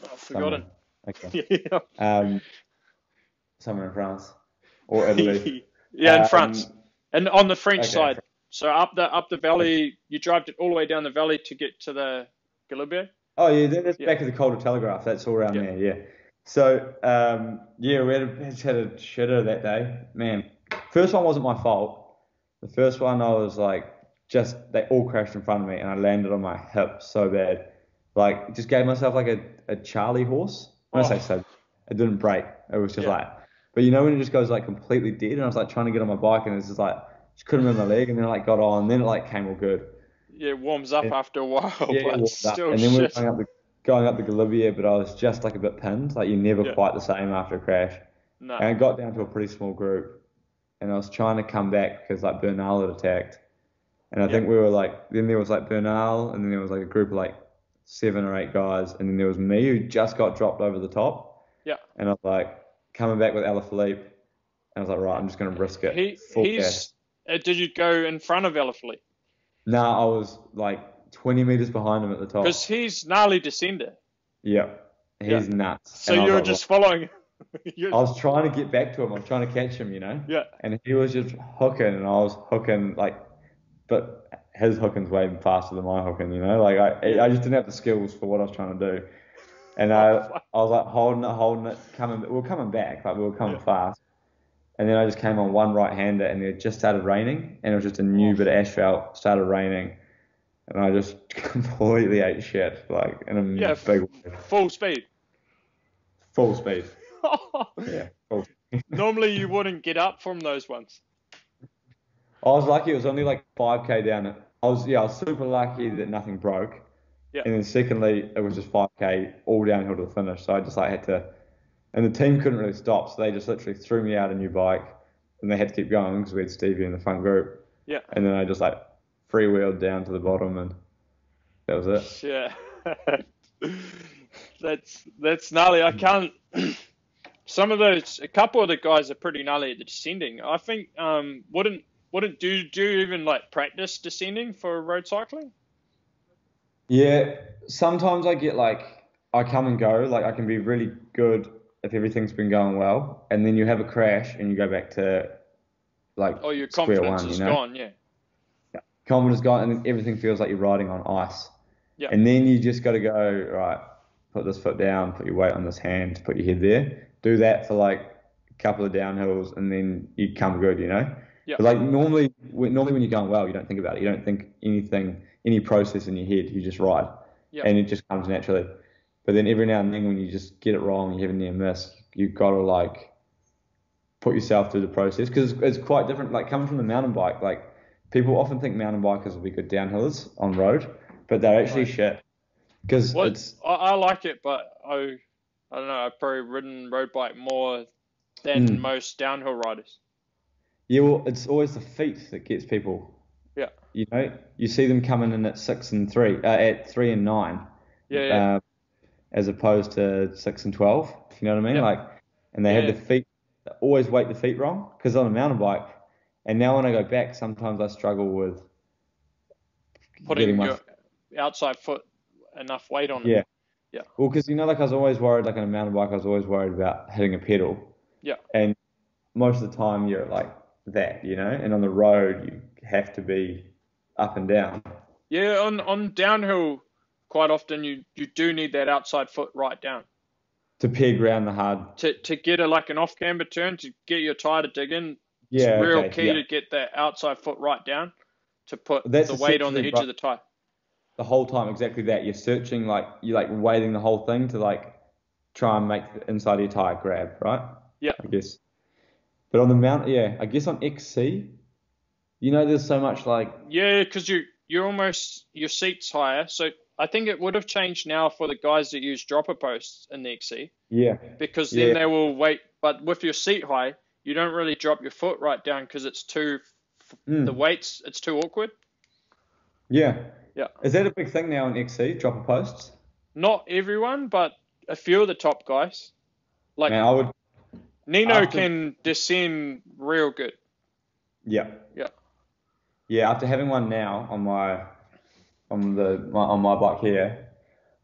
Somewhere. forgotten. Okay. Yeah. Um, somewhere in France or Italy. Yeah, in France, Um, and on the French okay. side. So up the valley, you drive it all the way down the valley to get to the Galibier. Oh yeah, that's Yeah, back of the Calder Telegraph. That's all around yeah. there. Yeah. So yeah, just had a shitter that day. Man, first one wasn't my fault. The first one I was like, just they all crashed in front of me, and I landed on my hip so bad. Like, just gave myself like a Charlie horse. When I say Oh, so, it didn't break. It was just yeah, like, but when it just goes like completely dead, and I was like trying to get on my bike, and it's just like just couldn't move my leg, and then I like got on, and then it like came all good. yeah. It warms up after a while, Yeah, it but warmed up. still And then we were shit. going up the Galibier, but I was just like a bit pinned. Like you're never Yeah, quite the same after a crash. no, And I got down to a pretty small group, and I was trying to come back because like Bernal had attacked. And I yeah, think we were like, then there was like Bernal, and then there was like a group of like 7 or 8 guys, and then there was me who just got dropped over the top. yeah. And I was like coming back with Alaphilippe, and I was like, right, I'm just gonna risk it, full gas. He's. Did you go in front of Alaphilippe? No, I was like 20 meters behind him at the Because top. he's gnarly descender. Yeah, Yeah. he's nuts. So And I was you're like, right. just following. I you was trying to get back to him. I was trying to catch him, Yeah. and he was just hooking, and I was hooking like, but his hooking's way faster than my hooking. Like Yeah. I just didn't have the skills for what I was trying to do, and Oh, I fuck. I was like holding it, we were coming back, like we were coming Yeah. fast, and then I just came on one right-hander, and it just started raining, and it was just a new Oh, bit of asphalt started raining, and I just completely ate shit, like in a yeah. big way. Full speed. Full speed, yeah, full. Normally you wouldn't get up from those ones. I was lucky. It was only like 5K down. I was super lucky that nothing broke. Yeah. And then secondly, it was just 5K all downhill to the finish. So I just like had to, and the team couldn't really stop. So they just literally threw me out a new bike, and they had to keep going because we had Stevie in the front group. Yeah. And then I just like freewheeled down to the bottom, and that was it. Yeah. That's gnarly. I can't. A couple of the guys are pretty gnarly at the descending. I think wouldn't Wouldn't do you even like practice descending for road cycling? Yeah, sometimes I get like I come and go. Like I can be really good if everything's been going well, and then you have a crash and you go back to like Oh, your square confidence one. is gone. Yeah. Confidence gone, and then everything feels like you're riding on ice. Yeah. And then you just got to go, right, put this foot down, put your weight on this hand, put your head there. Do that for like a couple of downhills, and then you come good, you know? Yeah. But like normally when you're going well, you don't think about it. You don't think anything, any process in your head. You just ride, Yeah. and it just comes naturally. But then every now and then when you just get it wrong, you have a near miss, you've got to like put yourself through the process because it's quite different. Like coming from the mountain bike, like people often think mountain bikers will be good downhillers on road, but they're actually Right. shit because What it's I like it, but I don't know. I've probably ridden road bike more than mm, most downhill riders. yeah, well, it's always the feet that gets people. Yeah. You know, you see them coming in at 6 and 3, at 3 and 9, Yeah. Yeah. uh, as opposed to 6 and 12. If you know what I mean? Yeah. Like, and they have Yeah. the feet, they always weight the feet wrong because on a mountain bike. And now when I go back, sometimes I struggle with getting Putting my your outside foot enough weight on it. yeah. Yeah. Well, because like I was always worried, like on a mountain bike, I was always worried about hitting a pedal, Yeah. and most of the time you're like that, and on the road you have to be up and down. Yeah. On downhill, quite often you do need that outside foot right down To peg round the hard. to get a like an off camber turn to get your tire to dig in. It's Yeah, real okay, key yeah. to get that outside foot right down to put That's the weight on the essentially edge of the tire. the whole time exactly that. You're searching, like you're like weighting the whole thing to like try and make the inside of your tire grab, right? Yeah. I guess. But on the mount, yeah, I guess on XC, there's so much like Yeah, because you're almost your seat's higher. So I think it would have changed now for the guys that use dropper posts in the XC yeah, because then yeah, they will wait. But with your seat high, you don't really drop your foot right down because it's too the mm, weights. It's too awkward. yeah. Yeah, Is that a big thing now in XC, dropper posts? not everyone, but a few of the top guys. Like Man, I would Nino after can descend real good. yeah. Yeah, Yeah, after having one now on my bike here,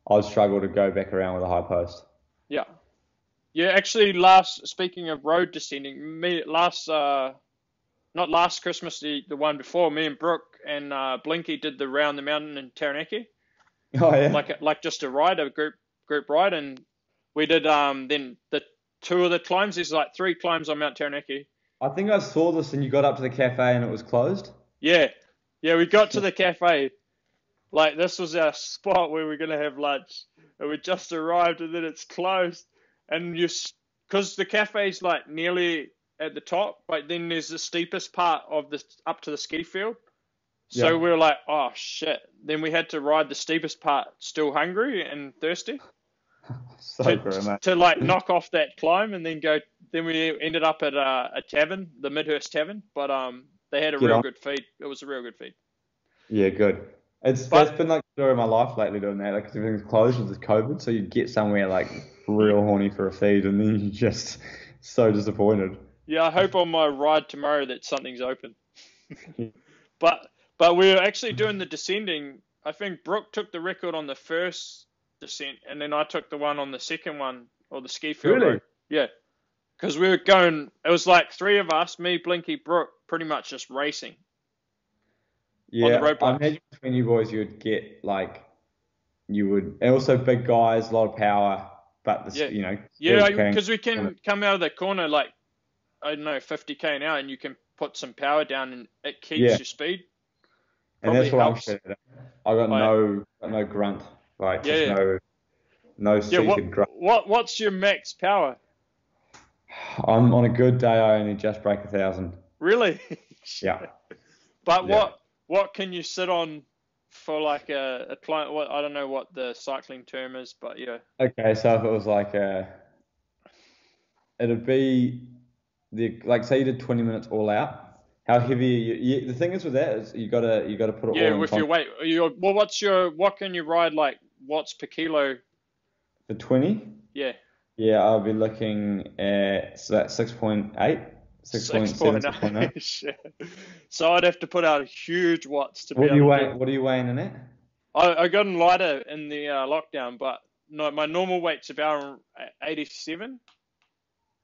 I'd struggle to go back around with a high post. yeah, yeah. Actually, last speaking of road descending, me last not last Christmas, the one before, me and Brooke and Blinky did the round the mountain in Taranaki, Oh yeah. like just a ride, a group ride, and we did then the two of the climbs. There's like three climbs on Mount Taranaki. I think I saw this and you got up to the cafe and it was closed. Yeah, yeah, we got to the cafe. Like this was our spot where we're gonna have lunch, and we just arrived, and then it's closed, and because the cafe's like nearly at the top, but then there's the steepest part of the up to the ski field. So Yeah. we were like, oh shit. Then we had to ride the steepest part still hungry and thirsty So good, mate. to like knock off that climb and then go. Then we ended up at a tavern, the Midhurst Tavern, but they had a Get real on. good feed. It was a real good feed. Yeah, good. That's But been like the story of my life lately doing that, like 'cause everything's closed with this COVID, so you get somewhere like real horny for a feed and then you're just so disappointed. yeah, I hope on my ride tomorrow that something's open. But we were actually doing the descending. I think Brooke took the record on the first descent, and then I took the one on the second one, or the ski field Really? road. Yeah, because we were going. It was like three of us, me, Blinky, Brooke, pretty much just racing on the Yeah, road I bikes. imagine between you boys you would get like you would, and also big guys, a lot of power, but Yeah, still yeah, carrying because we on it. can come out of the corner like I don't know, 50k an hour, and you can put some power down, and it keeps Yeah, your speed. and Probably that's what I'm helps. shit at. I got Like, no grunt, like yeah, just yeah, no yeah. seated grunt. What's your max power? I'm on a good day, I only just break 1,000. Really? Yeah, But yeah. what can you sit on for like a client? What I don't know what the cycling term is, but yeah, Okay, so if it was like it'd be like say you did 20 minutes all out. How heavy the thing is with that is you gotta put it yeah. all in With your context weight, what can you ride like watts per kilo? for 20. Yeah, Yeah, I'll be looking at so that's 6.8. 6.7, 6.0. 6.0. Shit. So I'd have to put out huge watts to be What do you able to weigh? do. What are you weighing in it? I got in lighter in the lockdown, but no, my normal weight's about 87.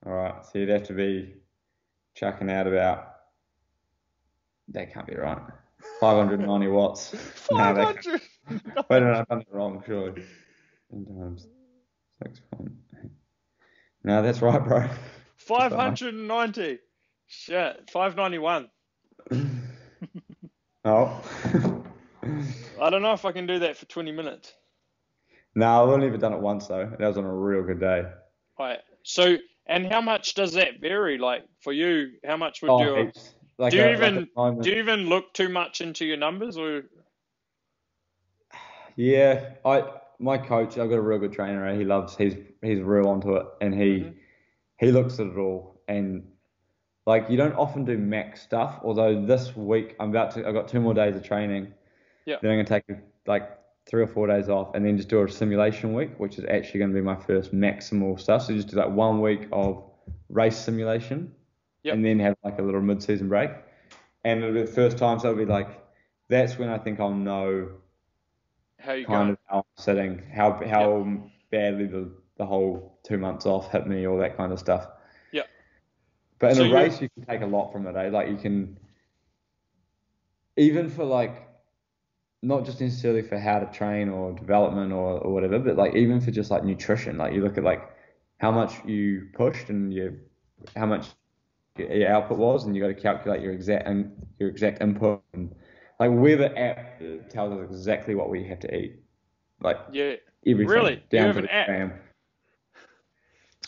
All right, so you'd have to be chucking out about. That can't be right. 590 watts. No, that can't. 500. Wait a minute, I've done it wrong, surely. 10 times 6.8. No, that's right, bro. 590. Shit, 591. Oh. I don't know if I can do that for 20 minutes. No, I've only ever done it once though. That was on a real good day. Right. So, and how much does that vary? Like for you, how much would Oh, your heaps. Like do you a even moment. do you even look too much into your numbers or? Yeah, my coach, I've got a real good trainer. Eh? He's real onto it, and Hmm. he looks at it all. And like you don't often do max stuff. Although this week I've got 2 more days of training. Yeah. Then I'm gonna take like 3 or 4 days off, and then just do a simulation week, which is actually going to be my first maximal stuff. So just do like 1 week of race simulation, Yep. and then have like a little mid-season break. And it'll be the first time, so it'll be like that's when I think I'll know How you kind going? of how I'm sitting, how Yep. badly the whole 2 months off hit me, all that kind of stuff. Yep. But in So a you race, you can take a lot from it, eh? Like you can even for like not just necessarily for how to train or development or whatever, but like even for just like nutrition, like you look at like how much you pushed and how much your output was, and you got to calculate your exact input, and like Weather app tells us exactly what we have to eat, like yeah. everything Really? You down have to an the app. gram.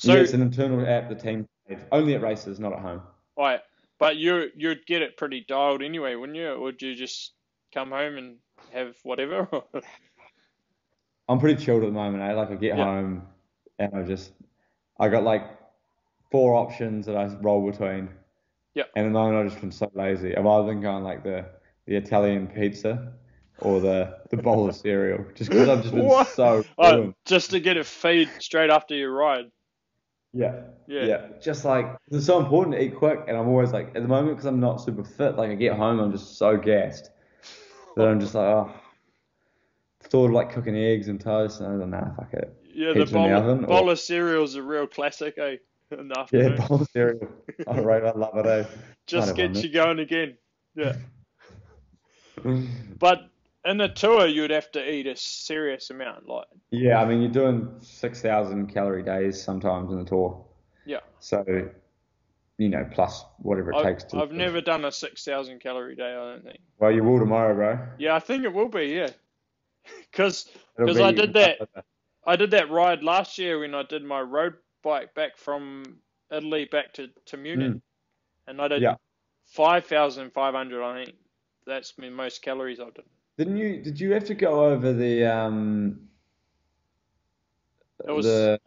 Yeah, So it's an internal app the team made, only at races, not at home. right, but you'd get it pretty dialed anyway, wouldn't you? Or would you just come home and have whatever? I'm pretty chilled at the moment, eh? Like I get Yeah. home and I got like 4 options that I roll between. Yeah. And at the moment, I've just been so lazy. I've either been going like the Italian pizza or the bowl of cereal, just because I've just been What? so ruined. Just to get a feed straight after your ride. Yeah, Yeah. yeah. Just like it's so important to eat quick, and I'm always like at the moment because I'm not super fit. Like I get home, I'm just so gassed that I'm just like, oh, thought of like cooking eggs and toast, and I was like, nah, fuck it, Yeah, the heaps in the oven, or bowl of cereal is a real classic, eh? In the yeah, afternoon. bowl of cereal. All right, I love it. Eh? Can't Just have one gets minute. you going again. Yeah. But in a tour, you'd have to eat a serious amount. Like, Yeah, I mean, you're doing 6,000 calorie days sometimes in the tour. yeah. So, plus whatever it I've takes to I've live. never done a 6,000 calorie day. I don't think. Well, you will tomorrow, bro. Yeah, I think it will be. Yeah, because It'll I be did much that. better. I did that ride last year when I did my road bike back from Italy back to Munich, Mm, and I did yeah. 5,500. I think that's the most calories I've done. Did you have to go over It was. the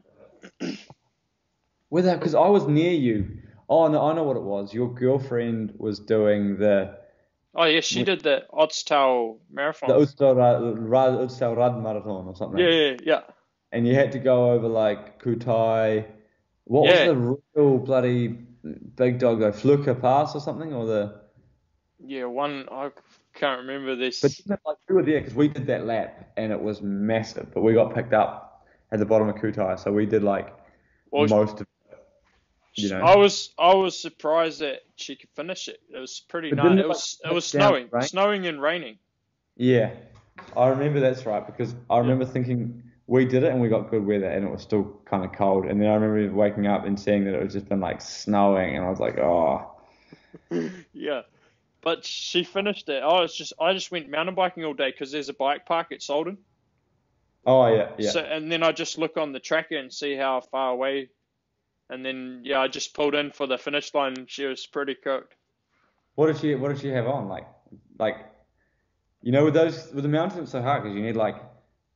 whether because I was near you. Oh no, I know what it was. Your girlfriend was doing Oh yeah, she did the Otztal the marathon. Ulster Rad Marathon or Yeah, something, yeah, yeah, and you had to go over like Kutai. What was yeah, the real bloody big dog though? Fluka Pass or something, or the? yeah. One I can't remember But this. didn't it, like we were there because we did that lap and it was massive, but we got picked up at the bottom of Kutai, so we did like Well, most of you know. I was surprised that she could finish it. It was pretty But nice. didn't It it like was dip down rain? snowing and raining. Yeah, I remember that's right because I Yeah, remember thinking we did it and we got good weather and it was still kind of cold, and then I remember waking up and seeing that it was just been like snowing, and I was like, oh, yeah. But she finished it. I just went mountain biking all day because there's a bike park at Solden. oh yeah, yeah. So and then I just look on the tracker and see how far away. And then yeah, I just pulled in for the finish line. And she was pretty cooked. What did she have on like with the mountains it's so hard because you need like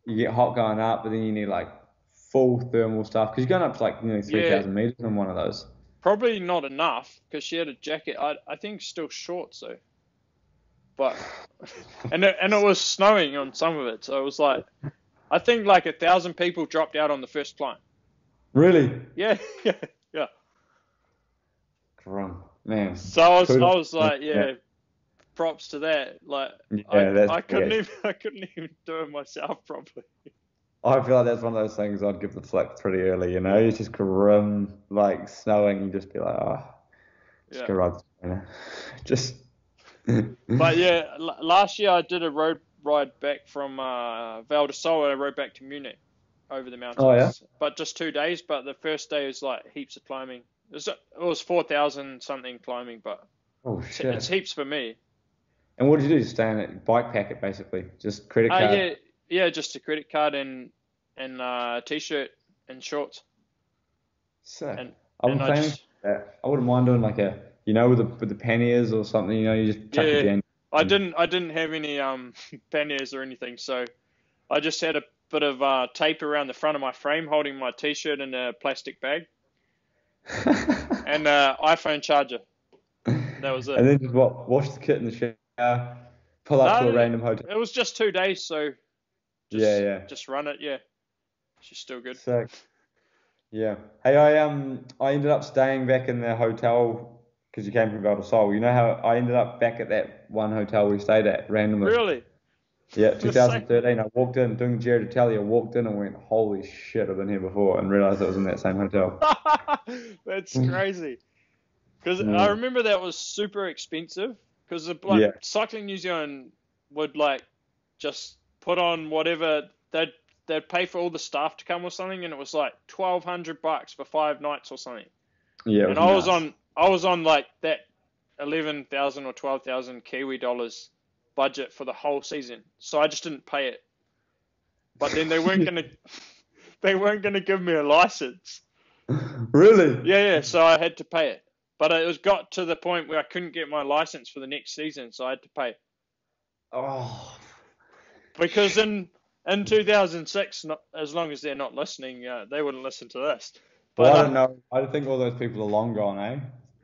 you get hot going up, but then you need like full thermal stuff because you're going up to like nearly Yeah, 3,000 meters in one of those. probably not enough because she had a jacket. I think still shorts though. But and it was snowing on some of it, so it was like I think like 1,000 people dropped out on the first climb. Really? Yeah, yeah, yeah. Grum. man, So I kudos. was like, yeah, props to that. Like, Yeah, that's I couldn't yeah. even I couldn't even do it myself properly. I feel like that's one of those things I'd give the flick pretty early, you know? It's just grim, like snowing, you just be like, oh, just Yeah. go ride, you know? Just, But yeah, last year I did a road ride back from Val di Sole. I rode back to Munich over the oh yeah? mountains, but just 2 days. But the first day was like heaps of climbing. It was 4,000 something climbing, but Oh it's shit. heaps for me. And what did you do? Stay in it, bike pack it basically, just credit card. Yeah, just a credit card and t-shirt and shorts, Sick. and I'm and I planning just for that. I wouldn't mind doing like a, with the panniers or something, you just chuck your yeah, jam. I didn't have any panniers or anything, so I just had a bit of tape around the front of my frame holding my t-shirt in a plastic bag and iPhone charger. That was it. And then just wash the kit in the shower, pull up to a No, random hotel. it was just 2 days, so Yeah, just yeah. just run it. Yeah, she's still good. Sick. Yeah. Hey, I ended up staying back in the hotel because you came from Val di Sole. You know how I ended up back at that one hotel we stayed at randomly. Really? Yeah, The same. 2013. I walked in doing Jared Italia. Walked in and went, "Holy shit! I've been here before," and realized it was in that same hotel. That's crazy. Because I Yeah. remember that was super expensive. Because like Yeah. Cycling New Zealand would like just put on whatever they'd pay for all the staff to come or something, and it was like $1,200 for 5 nights or something. Yeah, it And was nuts. I was on like that 11,000 or 12,000 Kiwi dollars budget for the whole season, so I just didn't pay it. But then they weren't gonna give me a license. Really? Yeah, so I had to pay it. But it was got to the point where I couldn't get my license for the next season, so I had to pay. Oh, Because in 2006, as long as they're not listening, they wouldn't listen to this. well, But I don't know. I think all those people are long gone, eh? yeah,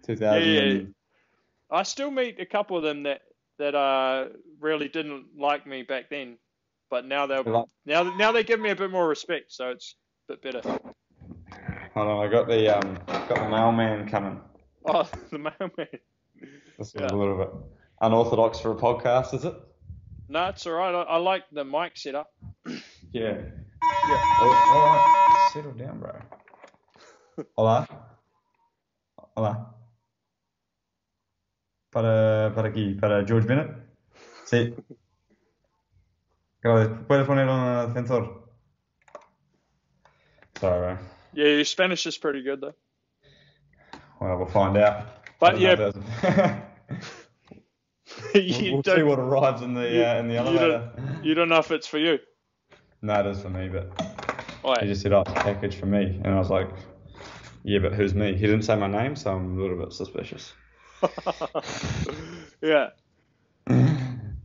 2000 yeah, and I still meet a couple of them that really didn't like me back then, but like, now they give me a bit more respect, so it's a bit better. hold on, I got the mailman coming. Oh, the mailman. This is a Yeah. little bit unorthodox for a podcast, is it? No, it's all right. I like the mic setup. Yeah. Yeah. Oh, all right. Settle down, bro. Olá. Olá. Para aqui, para George Bennett. Sí. ¿Puedes poner un ascensor? Sorry, bro. Yeah, your Spanish is pretty good though. Well, we'll find out. I But don't know yeah, if that's... you we'll see don't what arrives in the elevator. you don't know if it's for you. No, it is for me, but Oh, he just said, "Oh, it's a package for me," and I was like, "Yeah, but who's me?" He didn't say my name, so I'm a little bit suspicious. yeah.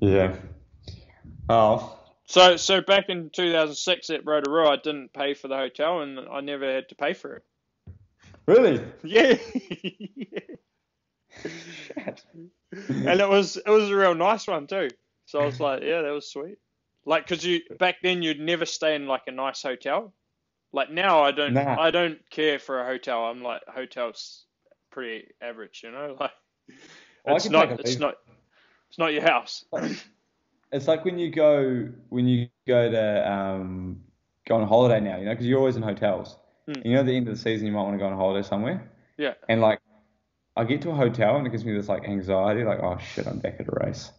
Yeah. Oh, So back in 2006 at Rotorua, I didn't pay for the hotel, and I never had to pay for it. really? Yeah. Shit. And it was a real nice one too. So I was like, yeah, that was sweet. Like, cause back then you'd never stay in like a nice hotel. Like now Nah. I don't care for a hotel. I'm like, hotel's pretty average, you know. Like Well, I it's can not take a it's leave. not it's not your house. It's like when you go to go on holiday now, because you're always in hotels. Hmm. And at the end of the season, you might want to go on holiday somewhere. Yeah. And like, I get to a hotel and it gives me this like anxiety, like, oh shit, I'm back at a race.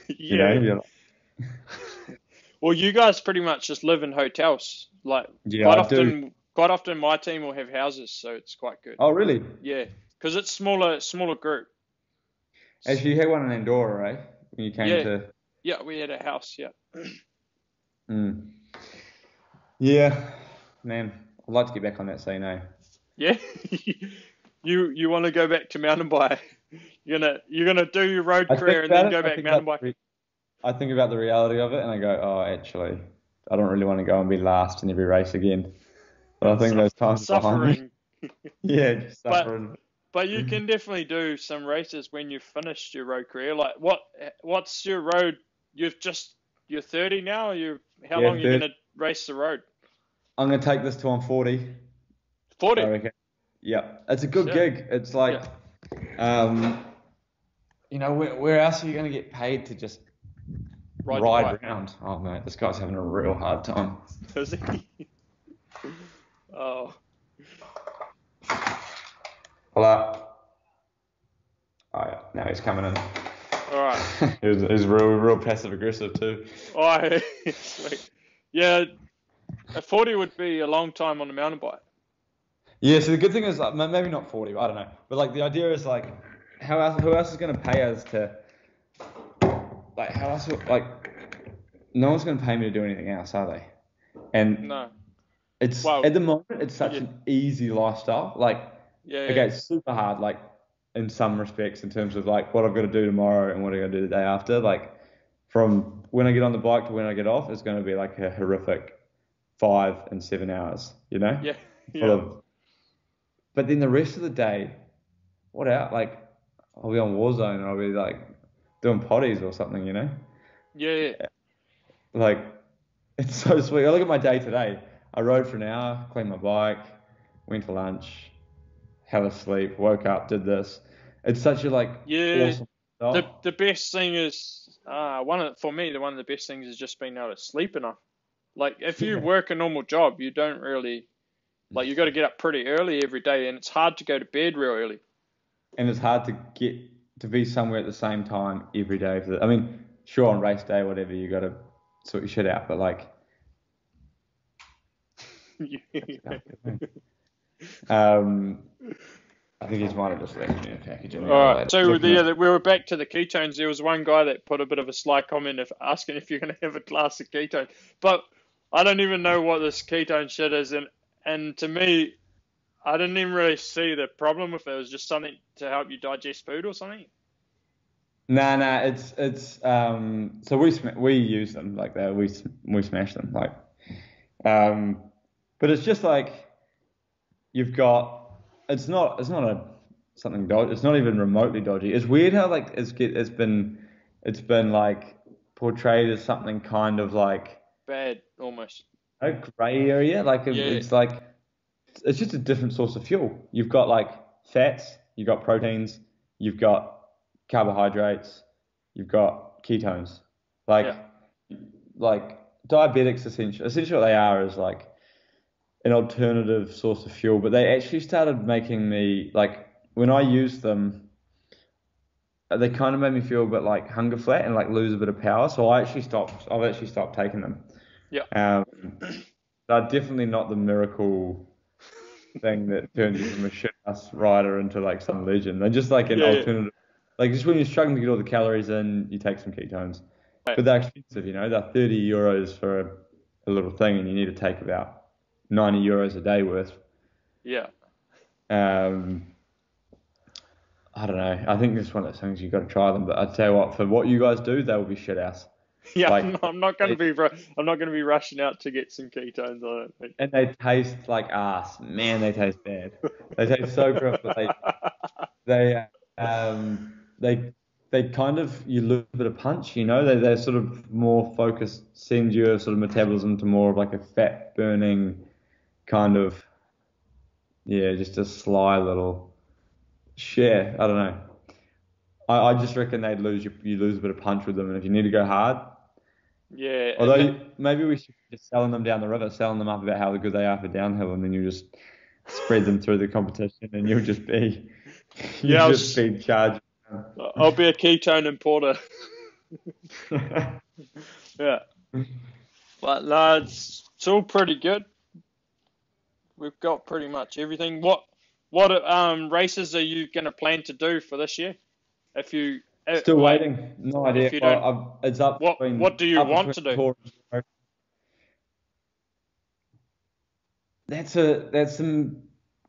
Yeah. You're like, Well, you guys pretty much just live in hotels. Like yeah, I do. quite often my team will have houses, so it's quite good. Oh, really? Yeah, because it's smaller group. Actually, you had one in Andorra, right? When you came Yeah, to. yeah, we had a house. Yeah. Mm. Yeah, man, I'd like to get back on that scene, eh? Yeah. You want to go back to mountain bike? You're gonna do your road I career think and then about it. go back mountain bike. I think about the reality of it, and I go, oh, actually, I don't really want to go and be last in every race again. But I think those times are behind me. Suffering. Yeah, just But suffering. but you can definitely do some races when you've finished your road career. Like what's your road? You're 30 now. How Yeah, long are you gonna race the road? I'm gonna take this till I'm 40. I 40. reckon. Yeah, it's a good Shit. gig. It's like Yeah. Where else are you going to get paid to just ride around? Oh, mate, this guy's having a real hard time. Is he? Oh. Hello. Oh, yeah, now he's coming in. All right. He's real passive aggressive too. Oh, sweet. Yeah, a 40 would be a long time on the mountain bike. Yeah, so the good thing is, like, maybe not 40, I don't know. But like the idea is like, who else is going to pay us to, like, no one's going to pay me to do anything else, are they? And No. at the moment, it's such an easy lifestyle. Like, okay, it's super hard, like, in some respects, in terms of like what I've got to do tomorrow and what I've got to do the day after. Like, from when I get on the bike to when I get off, it's going to be like a horrific 5 and 7 hours, you know? Yeah. But then the rest of the day, what out? Like, I'll be on Warzone and I'll be like doing potties or something, you know? Yeah. Like, it's so sweet. I look at my day today. I rode for an hour, cleaned my bike, went to lunch, had a sleep, woke up, did this. It's such a awesome stuff. The best thing is one of the best things is just being able to sleep enough. Like, if you work a normal job, you don't really, like, you got to get up pretty early every day, and it's hard to go to bed real early. And it's hard to get to be somewhere at the same time every day. I mean, sure, on race day, whatever, you got to sort your shit out, but like, I think he's might have just left me a package. All right, so we were back to the ketones. There was one guy that put a bit of a sly comment asking if you're going to have a glass of ketone, but I don't even know what this ketone shit is, and to me, I didn't even really see the problem with it. It was just something to help you digest food or something. Nah, it's so we use them like that. We smash them like, but it's just like you've got. It's not something dodgy. It's not even remotely dodgy. It's weird how like it's been like portrayed as something kind of like bad almost. A grey area. Like it's like it's just a different source of fuel. You've got like fats, you've got proteins, you've got carbohydrates, you've got ketones. Like diabetics essentially what they are is like an alternative source of fuel, but they actually started making me like when I used them, they kind of made me feel a bit like hunger flat and like lose a bit of power. So I've actually stopped taking them. Yeah. They're definitely not the miracle thing that turns you from a shit ass rider into like some legend. They're just like an alternative. Like just when you're struggling to get all the calories in, you take some ketones. But they're expensive, you know. They're €30 for a little thing, and you need to take about €90 a day worth. Yeah. I don't know. I think it's one of those things you've got to try them. But I tell you what, for what you guys do, they will be shit ass. Yeah, like, I'm not going to be rushing out to get some ketones. I don't think. And they taste like ass. Man, they taste bad. They taste so gross. But they kind of you lose a bit of punch. You know, they're sort of more focused. Send your sort of metabolism to more of like a fat burning kind of just a sly little share. I don't know. I just reckon you lose a bit of punch with them, and if you need to go hard. Yeah. Although maybe we should be just selling them down the river, selling them up about how good they are for downhill, and then you just spread them through the competition, and you'll just be be charged. I'll be a ketone importer. Yeah. But no, it's all pretty good. We've got pretty much everything. What races are you going to plan to do for this year? Still waiting. No idea. It's up. What do you want to do? That's some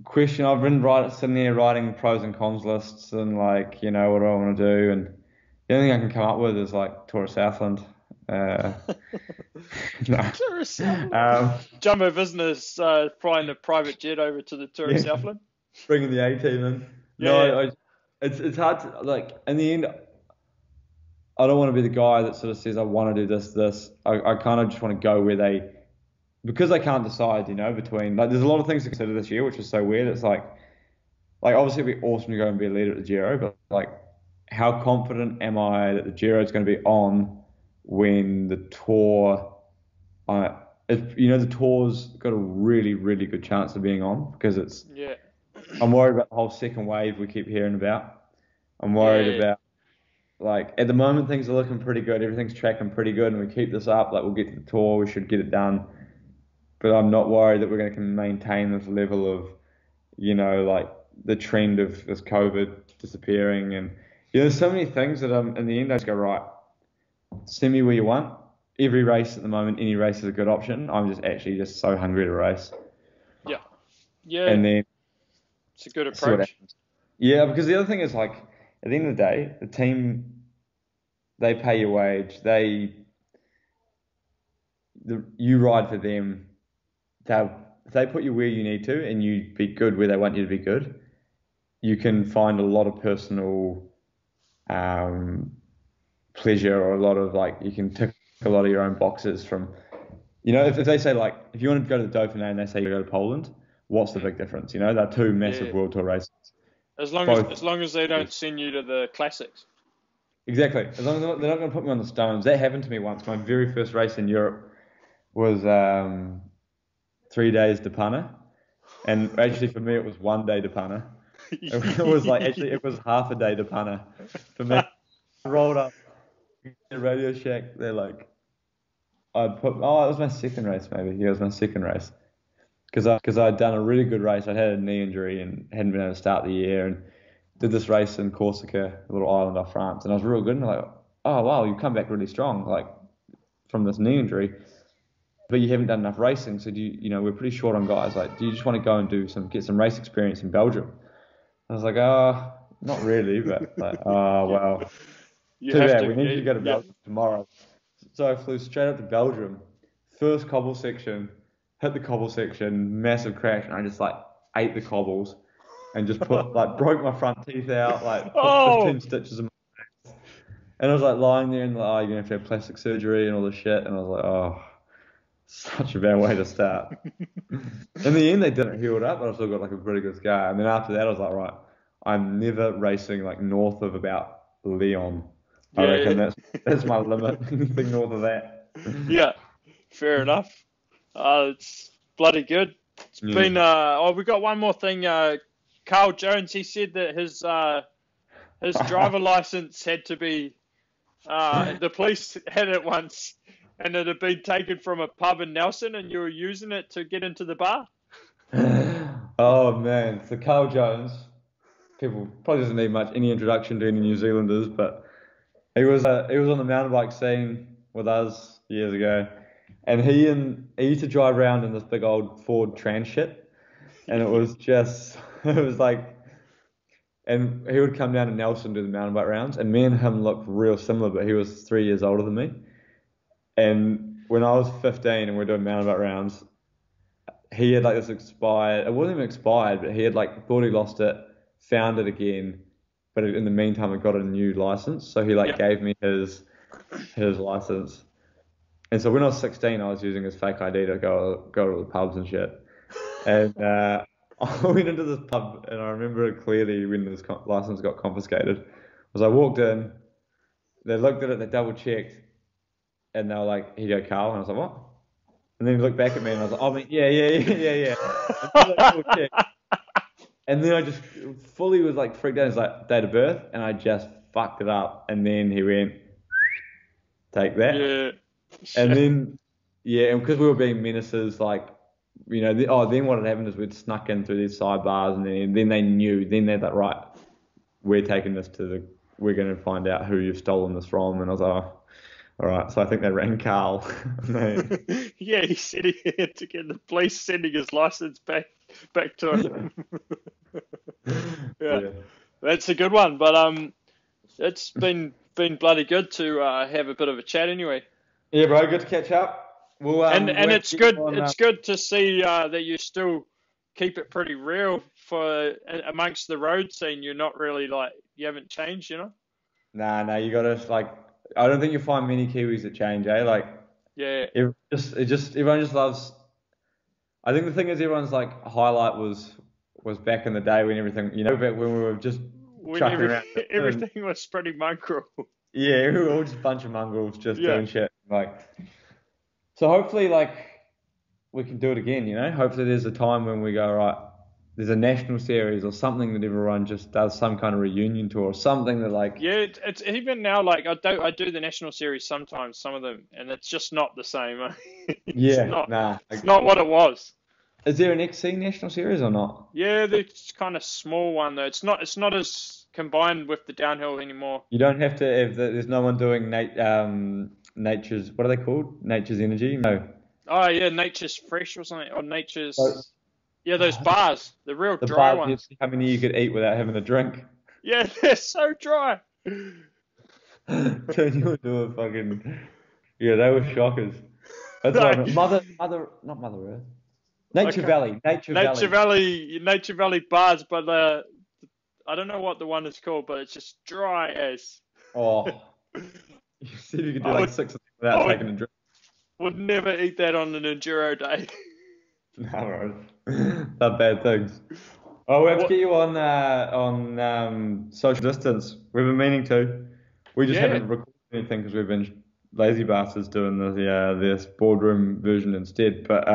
question. I've been sitting there writing pros and cons lists and like, you know, what do I want to do? And the only thing I can come up with is like Tour of Southland. No. Tour of Southland. Jumbo Business flying a private jet over to the Tour of Southland. Bringing the A-team in. No, it's hard to, like, in the end, I don't want to be the guy that sort of says, I want to do this. I kind of just want to go where because I can't decide, you know, between, like, there's a lot of things to consider this year, which is so weird. It's like, like obviously it'd be awesome to go and be a leader at the Giro, but like how confident am I that the Giro is going to be on when the Tour, uh, the Tour's got a really, really good chance of being on because Yeah, I'm worried about the whole second wave we keep hearing about. I'm worried yeah, about, like, at the moment things are looking pretty good. Everything's tracking pretty good, and we keep this up. Like, we'll get to the Tour, we should get it done. But I'm not worried that we're going to maintain this level of, like the trend of this COVID disappearing. And, there's so many things that in the end I just go, right, send me where you want. Every race at the moment, any race is a good option. I'm just actually just so hungry to race. yeah, yeah. And then It's a good see what approach. happens. Yeah, because the other thing is, like, at the end of the day, the team, they pay your wage. You ride for them. If they put you where you need to and you be good where they want you to be good, you can find a lot of personal um, pleasure, or a lot of, like, you can tick a lot of your own boxes from, if they say, like, if you want to go to the Dauphiné and they say you go to Poland, what's the Mm, big difference? They're two massive yeah, World Tour races. as long as Both. as long as they don't send you to the classics. Exactly. As long as they're not going to put me on the stones. That happened to me once. My very first race in Europe was 3 days to Pana. And actually, for me, it was 1 day to Pana. It was like, actually, it was half a day to Pana. For me, I rolled up to Radio Shack. They're like, it was my second race, maybe. Yeah, it was my second race. Because I'd done a really good race. I'd had a knee injury and hadn't been able to start the year. And did this race in Corsica, a little island off France. And I was real good. And I'm like, oh, wow, you come back really strong, like, from this knee injury. But you haven't done enough racing. So we're pretty short on guys. Like, do you just want to go and get some race experience in Belgium? I was like, not really, but like, oh, you, well, you too have bad. to, We need you to go to yeah, Belgium tomorrow. So I flew straight up to Belgium, first cobble section, hit the cobble section, massive crash, and I just like ate the cobbles and just broke my front teeth out, like put Oh, 15 stitches in my, and I was like lying there and like, oh, you're gonna have to have plastic surgery and all this shit, and I was like, oh, such a bad way to start. In the end, they didn't heal it up, but I still got like a pretty good scar. And then after that, I was like, right, I'm never racing like north of about Leon. I yeah, reckon that's my limit. Anything north of that. yeah. Fair enough. It's bloody good. It's Yeah. been. We got one more thing. Carl Jones. He said that his driver license had to be. The police had it once, and it had been taken from a pub in Nelson, and you were using it to get into the bar. Oh man, so Carl Jones, people probably doesn't need much any introduction to any New Zealanders, but he was on the mountain bike scene with us years ago, and he used to drive around in this big old Ford Transit, and it was just it was like, and he would come down to Nelson to do the mountain bike rounds, and me and him looked real similar, but he was 3 years older than me, and when I was 15 and we were doing mountain bike rounds, he had like this expired. It wasn't even expired, but he had like thought he lost it, found it again, but in the meantime, it got a new license. So he like Yeah. gave me his license. And so when I was 16, I was using his fake ID to go to the pubs and shit. And I went into this pub, and I remember it clearly when this license got confiscated. Was I walked in, they looked at it, they double checked, and they were like, "Here you go, Carl." And I was like, "What?" And then he looked back at me, and I was like, "Oh, man, yeah, yeah, yeah, yeah, yeah." And then like double checked. And then I just fully was like freaked out. It's like date of birth, and I just fucked it up. And then he went, take that. Yeah. And then, yeah, and because we were being menaces, like, then what had happened is we'd snuck in through these sidebars, and then they knew. Then they're like, right, we're going to find out who you've stolen this from. And I was like, oh, all right. So I think they rang Carl. Yeah, he said he had to get the police sending his license back to him. Yeah, Yeah. that's a good one. But it's been bloody good to have a bit of a chat anyway. Yeah, bro, good to catch up. And We'll have it's to get good you on. it's good to see that you still keep it pretty real for amongst the road scene. You're not really like you haven't changed, you know. Nah, you gotta like. I don't think you'll find many Kiwis that change, eh? Like, Yeah, everyone just loves. I think the thing is, everyone's like highlight was was back in the day when everything, back when we were just when chucking around. everything was pretty mongrel. Yeah, we were all just a bunch of mongrels just Yeah. doing shit. So hopefully, we can do it again, Hopefully there's a time when we go, right, there's a national series or something that everyone just does some kind of reunion tour or something that Yeah, it's even now, like, I do the national series sometimes, some of them, and it's just not the same. It's not what it was. Is there an XC national series or not? Yeah, it's kind of small one though. It's not as combined with the downhill anymore. You don't have to have there's no one doing nature's, what are they called? Nature's Energy? No. Oh yeah, Nature's Fresh or something, or Nature's. So, Yeah, those bars, the real the dry bars, ones. how many you could eat without having a drink. Yeah, they're so dry. Turn you into a fucking... Yeah, they were shockers. That's No. not Mother Earth. Nature Valley. Nature Valley bars, but I don't know what the one is called, but it's just dry as. Oh, you see if you could do 6 of them without taking a drink. Would never eat that on an enduro day. No, right. Not bad things. Oh, we have to get you on social distance. We've been meaning to. We just haven't recorded anything because we've been lazy bastards doing this boardroom version instead. But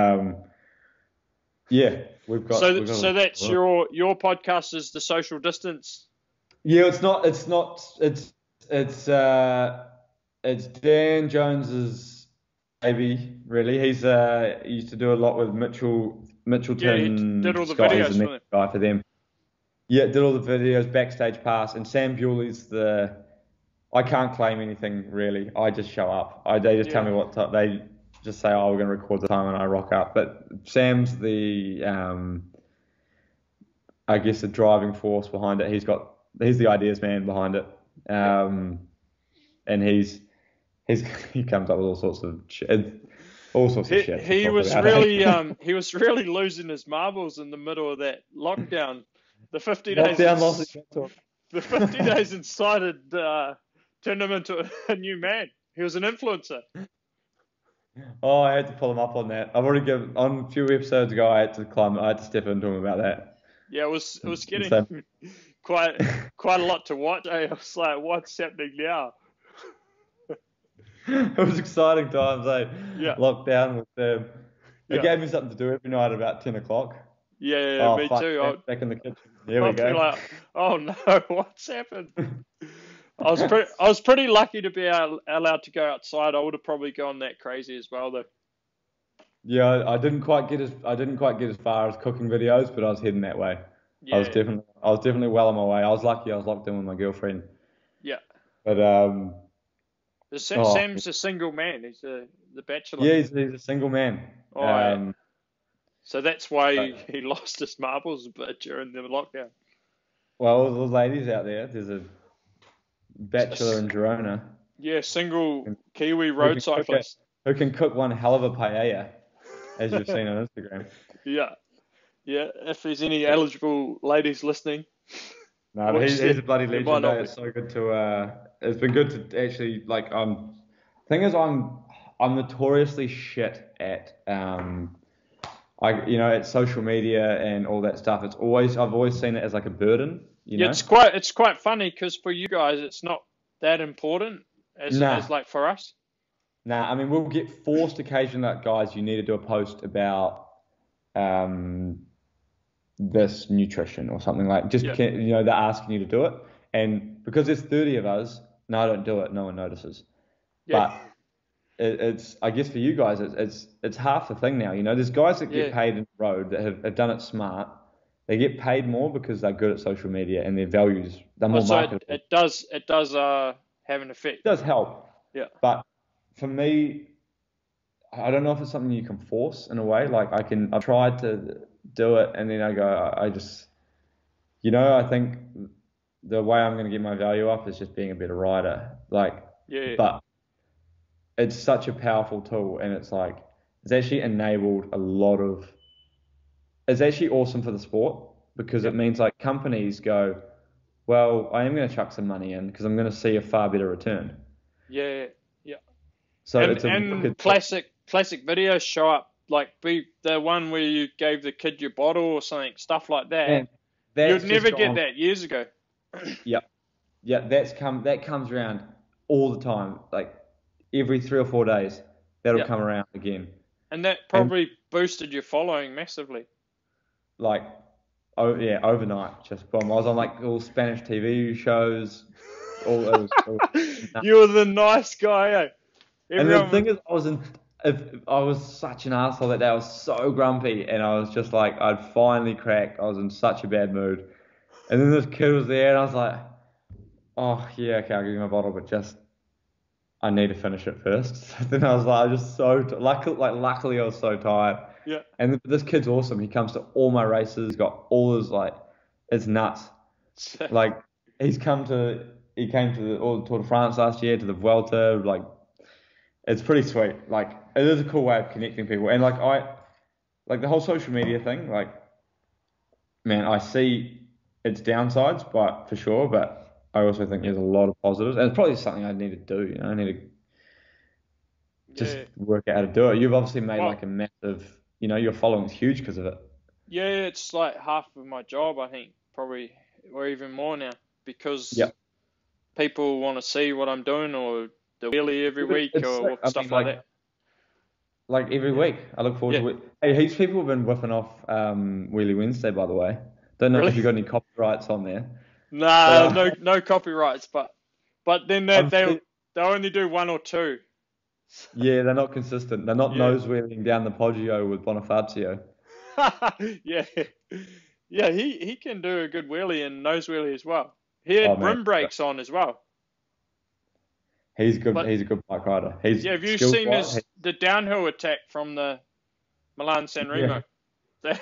yeah, we've got. So that's your podcast is the social distance. Yeah, it's Dan Jones's baby. Really, he used to do a lot with Mitchelton. Yeah, he did all the Scott, videos he's the next guy for them. Yeah, did all the videos, backstage pass, and Sam Bewley's I can't claim anything really. I just show up. They just tell me what time. They just say, "Oh, we're going to record the time," and I rock up. But Sam's I guess the driving force behind it. He's the ideas man behind it, and he comes up with all sorts of shit. All sorts of shit. He was really losing his marbles in the middle of that lockdown. The 50 days. The 50 days inside had turned him into a new man. He was an influencer. Oh, I had to pull him up on that. I've already given on a few episodes ago. I had to step into him about that. Yeah, it was getting quite a lot to watch. I was like, what's happening now? It was exciting times, Yeah. Lockdown with them. It gave me something to do every night about 10 o'clock. Yeah, me too. Back in the kitchen. There we go. Like, oh no, what's happened? I was pretty lucky to be allowed to go outside. I would have probably gone that crazy as well, though. Yeah, I didn't quite get as far as cooking videos, but I was heading that way. Yeah. I was definitely well on my way. I was lucky. I was locked in with my girlfriend. Yeah. But Sam's a single man. He's the bachelor. Yeah, he's a single man. Oh, so that's why he lost his marbles a bit during the lockdown. Well, all the ladies out there, there's a bachelor in Girona. Yeah, single Kiwi road cyclist. Who can cook one hell of a paella, as you've seen on Instagram. Yeah. If there's any eligible ladies listening. No, but he's a bloody legend. It's so good to. It's been good to actually Thing is, I'm notoriously shit at at social media and all that stuff. I've always seen it as like a burden. Yeah, it's quite funny because for you guys it's not that important as like for us. Nah, I mean we'll get forced occasionally, like, guys, you need to do a post about this nutrition or something like. They're asking you to do it, and because there's 30 of us, no, I don't do it. No one notices. Yeah. But it's I guess for you guys it's half the thing now. There's guys that get paid in the road that have done it smart. They get paid more because they're good at social media and their values. They're more marketable. It does have an effect. It does help. Yeah. But for me, I don't know if it's something you can force in a way. Like I've tried to do it and then I go, I just, I think the way I'm going to get my value up is just being a better rider. But it's such a powerful tool and it's actually enabled a lot of. It's actually awesome for the sport because it means like companies go, well, I am going to chuck some money in because I'm going to see a far better return. Yeah. So classic videos show up like be the one where you gave the kid your bottle or something, stuff like that. And You'd that's never just get gone. that years ago. Yep. Yeah, that comes around all the time. Like every 3 or 4 days, that'll Yeah. come around again. And that And probably boosted your following massively. like, oh yeah, overnight, just boom. I was on like all Spanish TV shows. It was nuts. You were the nice guy, eh? And the Everyone, thing is, I was such an asshole that day. I was so grumpy, and I was just like, I'd finally cracked. I was in such a bad mood. And then this kid was there, and I was like, oh yeah, okay, I'll give you my bottle, but just I need to finish it first. So then I was like, I was just so luckily I was so tired. yeah. And this kid's awesome. He comes to all my races. He's got all his like, it's nuts. Like he came to all the Tour de France last year, to the Vuelta. Like it's pretty sweet. Like it is a cool way of connecting people. And like the whole social media thing. Like man, I see its downsides, but for sure. But I also think there's a lot of positives, and it's probably something I need to do. You know, I need to just Yeah. work out how to do it. You've obviously made Well, like a massive, your following's huge because of it. yeah, it's like half of my job, I think, probably, or even more now, because Yep. people want to see what I'm doing or the wheelie every week It's or sick. I stuff mean, like that. like every Yeah. week, I look forward Yeah. to it. Hey, heaps of people have been whipping off Wheelie Wednesday, by the way. Don't know if Really? you got any copyrights on there, but Nah, no copyrights, but then I'm they'll only do one or two. yeah, they're not consistent. They're not Yeah. nose wheeling down the Poggio with Bonifacio. Yeah. Yeah, he can do a good wheelie and nose wheelie as well. He Oh had man, rim brakes on as well. he's good. But He's a good bike rider. He's yeah, have you skills seen wise. the downhill attack from the Milan San Yeah, Remo?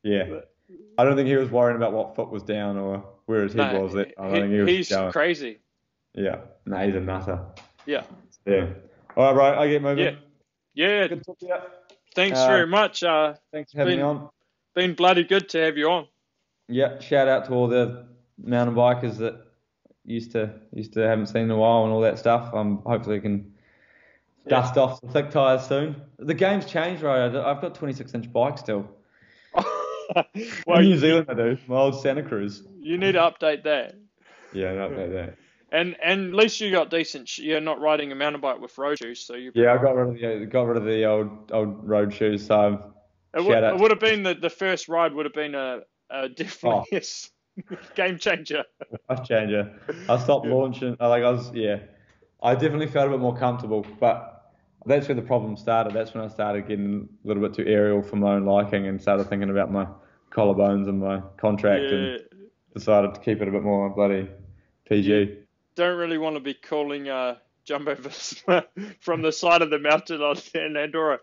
yeah. I don't think he was worrying about what foot was down or where his head No, was. I think he was just he's going. crazy. Yeah, no, he's a nutter. Yeah. Yeah. All right, bro. I get Yeah. moving. Yeah. Good to talk to you. Thanks very much. Thanks for It's having me on. been bloody good to have you on. Yeah, shout out to all the mountain bikers that used to haven't seen in a while and all that stuff. Hopefully I can Yeah. dust off the thick tires soon. The game's changed, right? I've got 26-inch bike still. Well, In New Zealand, I do. My old Santa Cruz. you need to update that. Yeah, not that. And at least you got decent. You're not riding a mountain bike with road shoes, so you. Yeah, I got rid of the old road shoes. So shout It out. would have been the first ride would have been a Oh, definitely game changer. life changer. I stopped Yeah. launching. I definitely felt a bit more comfortable, but that's where the problem started. That's when I started getting a little bit too aerial for my own liking and started thinking about my collarbones and my contract and Yeah. decided to keep it a bit more bloody You PG. don't really want to be calling jump overs from the side of the mountain on in Andorra.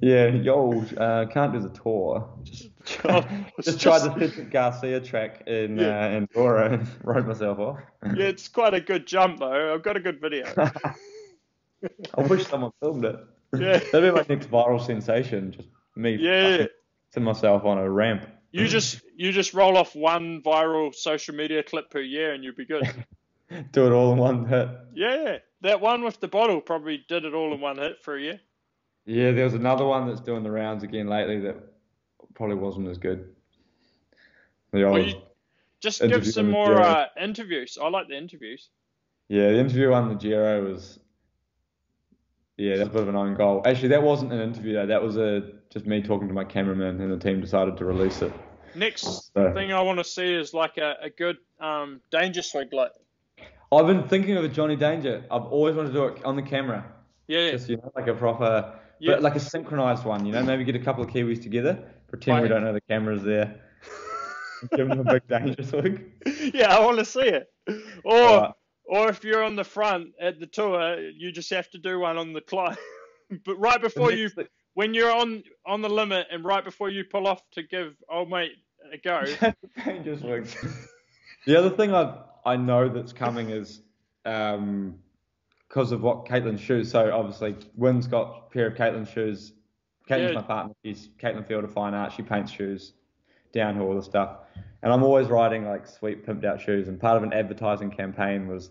Yeah, can't do the tour. Just Oh, it's just tried just the Cedric Garcia track in yeah, Andorra and wrote myself off. yeah. It's quite a good jump though. I've got a good video. I wish someone filmed it. Yeah, That'd be my next viral sensation. Just me yeah. fucking to myself on a ramp. You just roll off one viral social media clip per year and you'll be good. Do it all in one hit. Yeah, that one with the bottle probably did it all in one hit for a year. Yeah, there was another one that's doing the rounds again lately that probably wasn't as good. The Well, old you just give interview some on the more Giro. interviews. I like the interviews. Yeah, the interview on the Giro was that's a bit of an own goal. Actually, that wasn't an interview though. That was just me talking to my cameraman, and the team decided to release it. Next So thing I want to see is like a good danger swig. Like, I've been thinking of a Johnny Danger. I've always wanted to do it on the camera, yeah, just like a proper, yeah. but like a synchronized one. Maybe get a couple of Kiwis together, pretend we I, don't know the camera's there, and give them a big danger swig. yeah, I want to see it. All right. Or if you're on the front at the tour, you just have to do one on the climb. But right The before next thing, when you're on the limit, and right before you pull off to give old mate a go. danger swig. The other thing I know that's coming is because of what Caitlin's shoes. So obviously, Wynn's got a pair of Caitlin's shoes. Caitlin's Yeah, my partner. She's Caitlin Field of Fine Art. She paints shoes, downhill, all the stuff. And I'm always riding like sweet pimped out shoes. And part of an advertising campaign was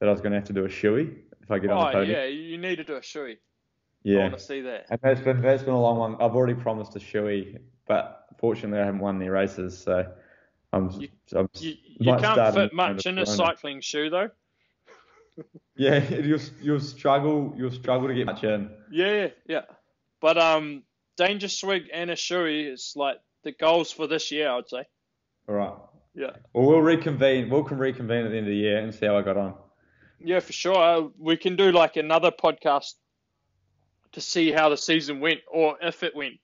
that I was going to have to do a shoey if I get on the oh podium. yeah, you need to do a shoey. Yeah. I want to see that. And that's been a long one. I've already promised a shoey, but fortunately I haven't won any races, so You, I'm you might can't start fit in much in a Corona. cycling shoe though. Yeah, you'll struggle to get much in. Yeah. But Danger Swig and a shoey is like the goals for this year, I'd say. All right. Yeah. Well, we'll reconvene. We'll reconvene at the end of the year and see how I got on. Yeah, for sure. We can do like another podcast to see how the season went or if it went.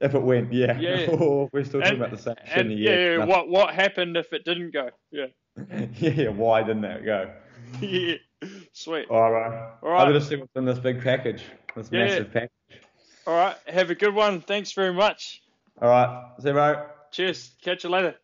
If it went, yeah. Yeah. We're still talking about the same shit in a Yeah, year. what happened if it didn't go? Yeah. Yeah, why didn't that go? Yeah. Sweet. All right. All I right. better see what's in this big package, this Yeah. massive package. All right. Have a good one. Thanks very much. All right. See you, bro. Cheers. Catch you later.